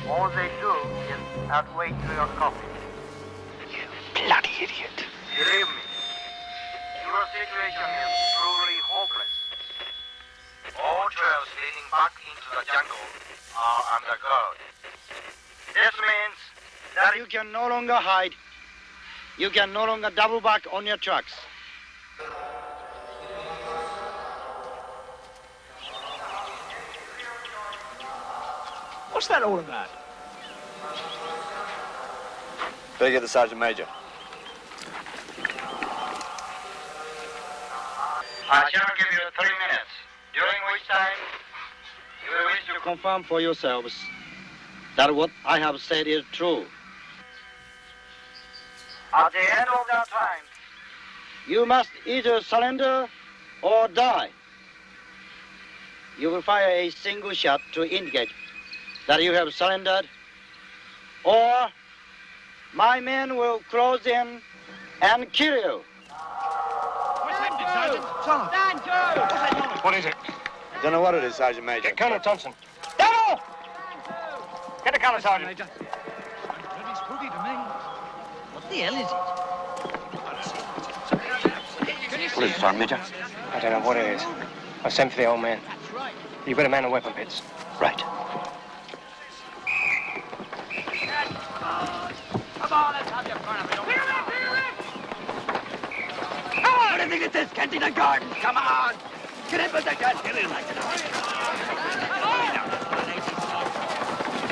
S20: All they do is add weight to your coffin.
S18: You bloody idiot.
S20: Believe me, your situation is truly hopeless. All trails leading back into the jungle are under guard. This means that
S21: You can no longer hide. You can no longer double back on your tracks.
S17: What's that all about?
S12: Better get the Sergeant Major.
S20: I shall give you 3 minutes, during which time you will wish to
S21: Confirm for yourselves that what I have said is true.
S20: At the end of that time,
S21: You must either surrender or die. You will fire a single shot to indicate that you have surrendered, or my men will close in and kill you.
S17: What's happening, Sergeant? Stand
S12: What is it? Don't know what it is, Sergeant Major.
S17: Get Colonel Thompson.
S12: Devil! Get the colour, Sergeant.
S17: Bloody spooky to me.
S15: What the hell is it?
S3: What is it, Sergeant Major?
S16: I don't know what it is. I sent for the old man. You better man the weapon pits.
S3: Right.
S2: Come on, let's have your fun of it. Pick him up, pick him up! Come on! What do you think it's this? Kensington Gardens? Come on! Get in with the gun. Get in like it.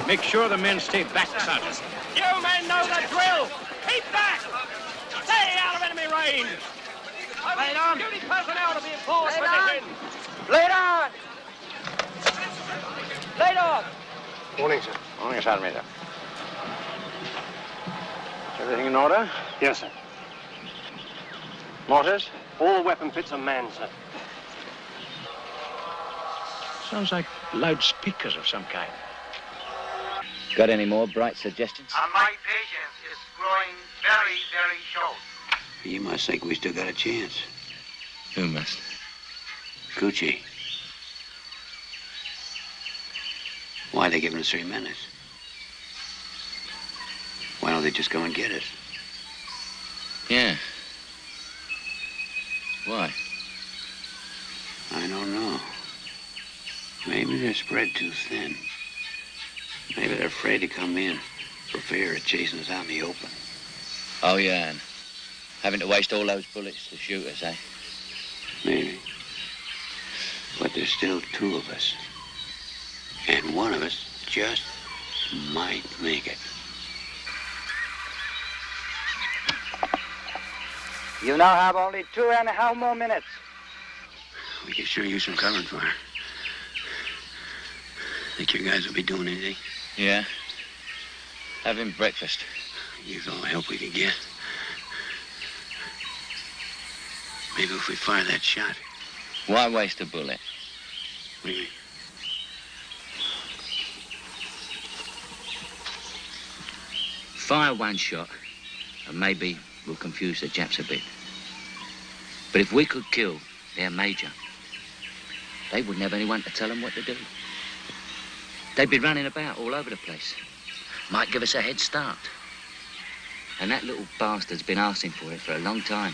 S10: Make sure the men stay back, Sergeant.
S2: You men know the drill! Keep back! Stay out of enemy range!
S15: Lay on!
S2: Duty personnel to be in force position!
S15: Lay on! Lay on!
S12: Morning, sir.
S7: Morning, Sergeant Major. Is everything in order?
S12: Yes, sir.
S1: Mortars, all weapon fits are manned, sir.
S7: Sounds like loudspeakers of some kind.
S9: Got any more bright suggestions?
S20: My patience is growing very, very short.
S3: You must think we still got a chance.
S9: Who must?
S3: Gucci. Why are they giving us 3 minutes? Why don't they just come and get us?
S9: Yeah. Why?
S3: I don't know. Maybe they're spread too thin. Maybe they're afraid to come in for fear of chasing us out in the open.
S9: Oh, yeah, and having to waste all those bullets to shoot us, eh?
S3: Maybe. But there's still 2 of us. And one of us just might make it.
S21: You now have only 2.5 more minutes.
S3: We could sure use some covering fire. Think your guys will be doing anything?
S9: Yeah. Having breakfast.
S3: Use all the help we can get. Maybe if we fire that shot.
S9: Why waste a bullet?
S3: Maybe.
S9: Fire one shot, and maybe we'll confuse the Japs a bit. But if we could kill their major, they wouldn't have anyone to tell them what to do. They'd be running about all over the place. Might give us a head start. And that little bastard's been asking for it for a long time.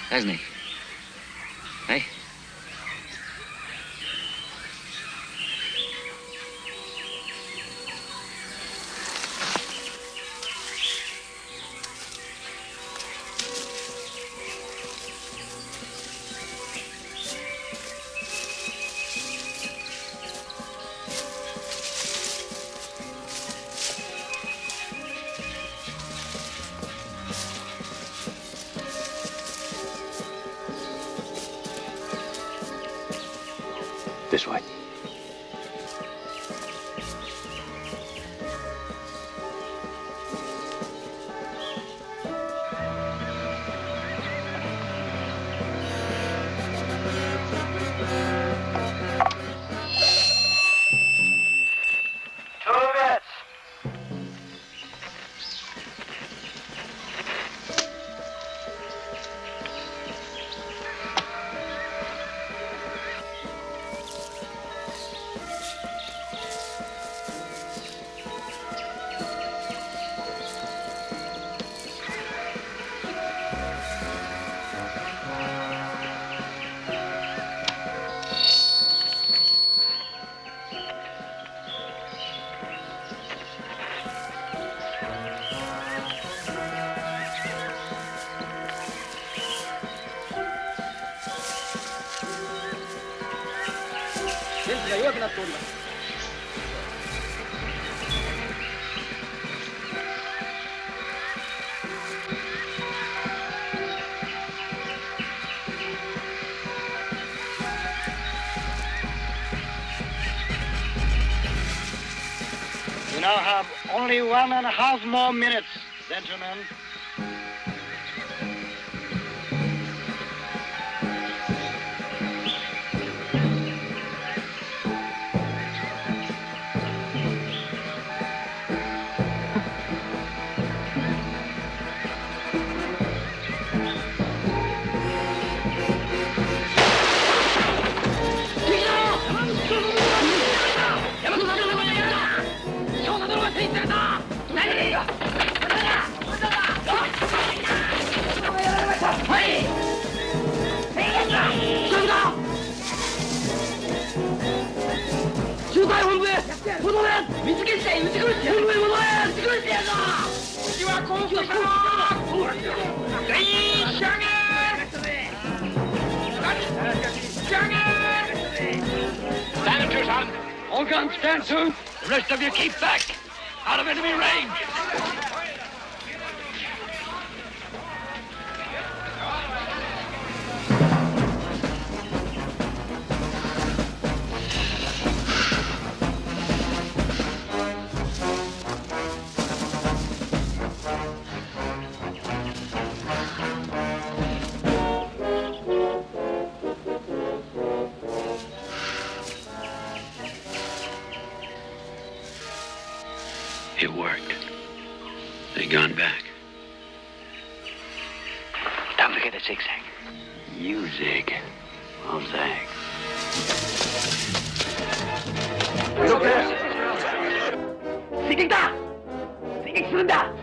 S9: Hasn't he? Hey?
S3: This way.
S21: You now have only 1.5 more minutes, gentlemen.
S2: Stand to, son. All guns stand to. The rest of you keep back. Out of enemy range.
S3: It worked. They gone back.
S9: Don't forget the zigzag.
S3: You zig. I'll zag.
S2: 지긴다! 지긴다!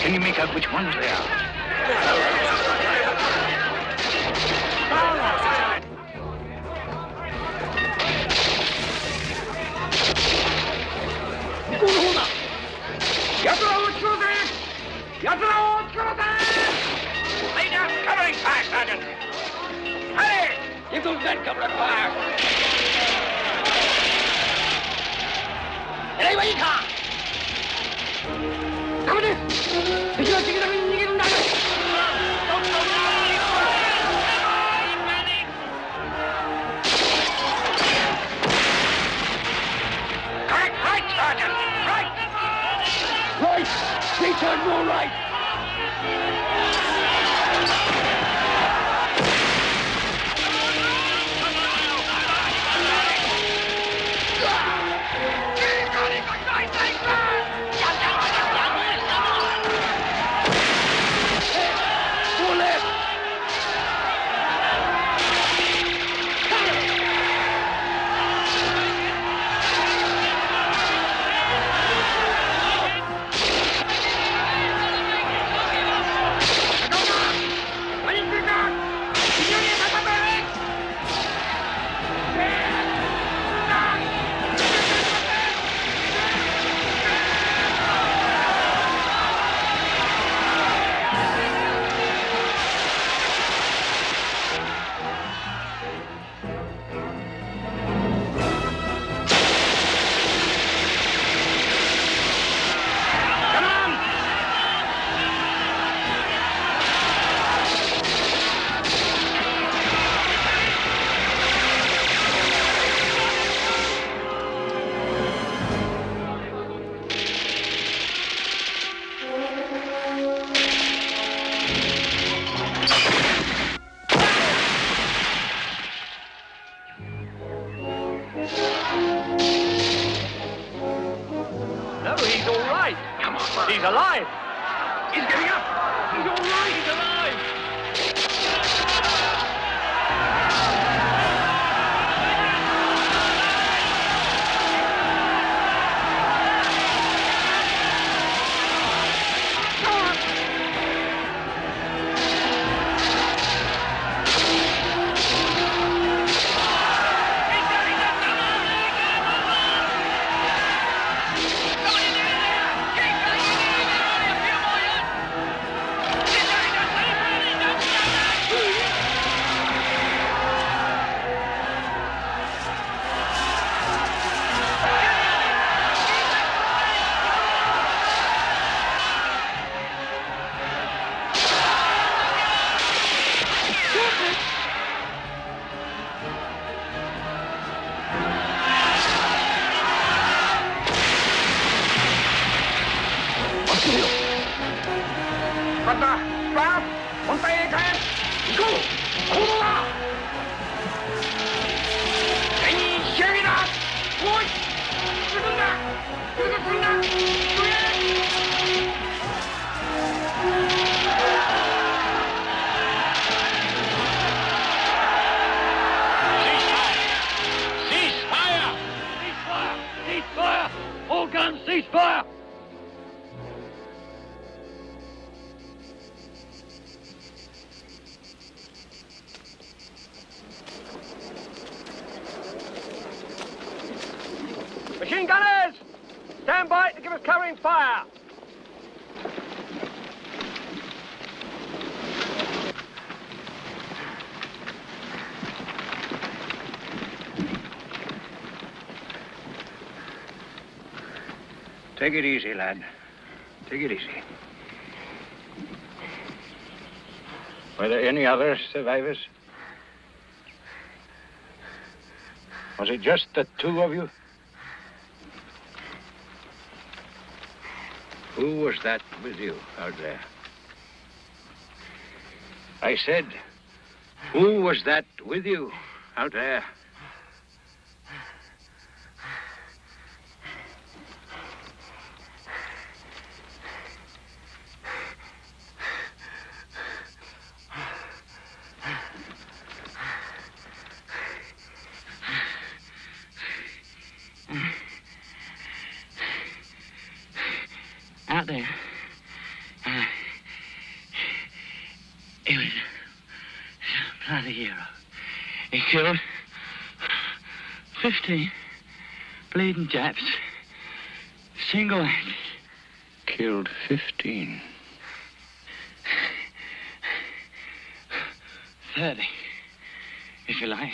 S21: Can you make out which ones they are?
S10: Lay down covering fire, Sergeant! Hurry! Give those men cover and fire! Anyway, you can! Come on in! Did you take it up and you get them down? Correct, right, Sergeant! Right! Right! They turn more right!
S2: No, he's all right. Come on. He's alive. He's getting up. He's all right. He's alive. All guns, cease fire! Machine gunners! Stand by to give us covering fire!
S21: Take it easy, lad. Take it easy. Were there any other survivors? Was it just the two of you? Who was that with you out there? I said,
S7: Who was that with you out there?
S9: Out there. He was a bloody hero. He killed 15 bleeding Japs single-handed.
S7: Killed 15.
S9: 30, if you like.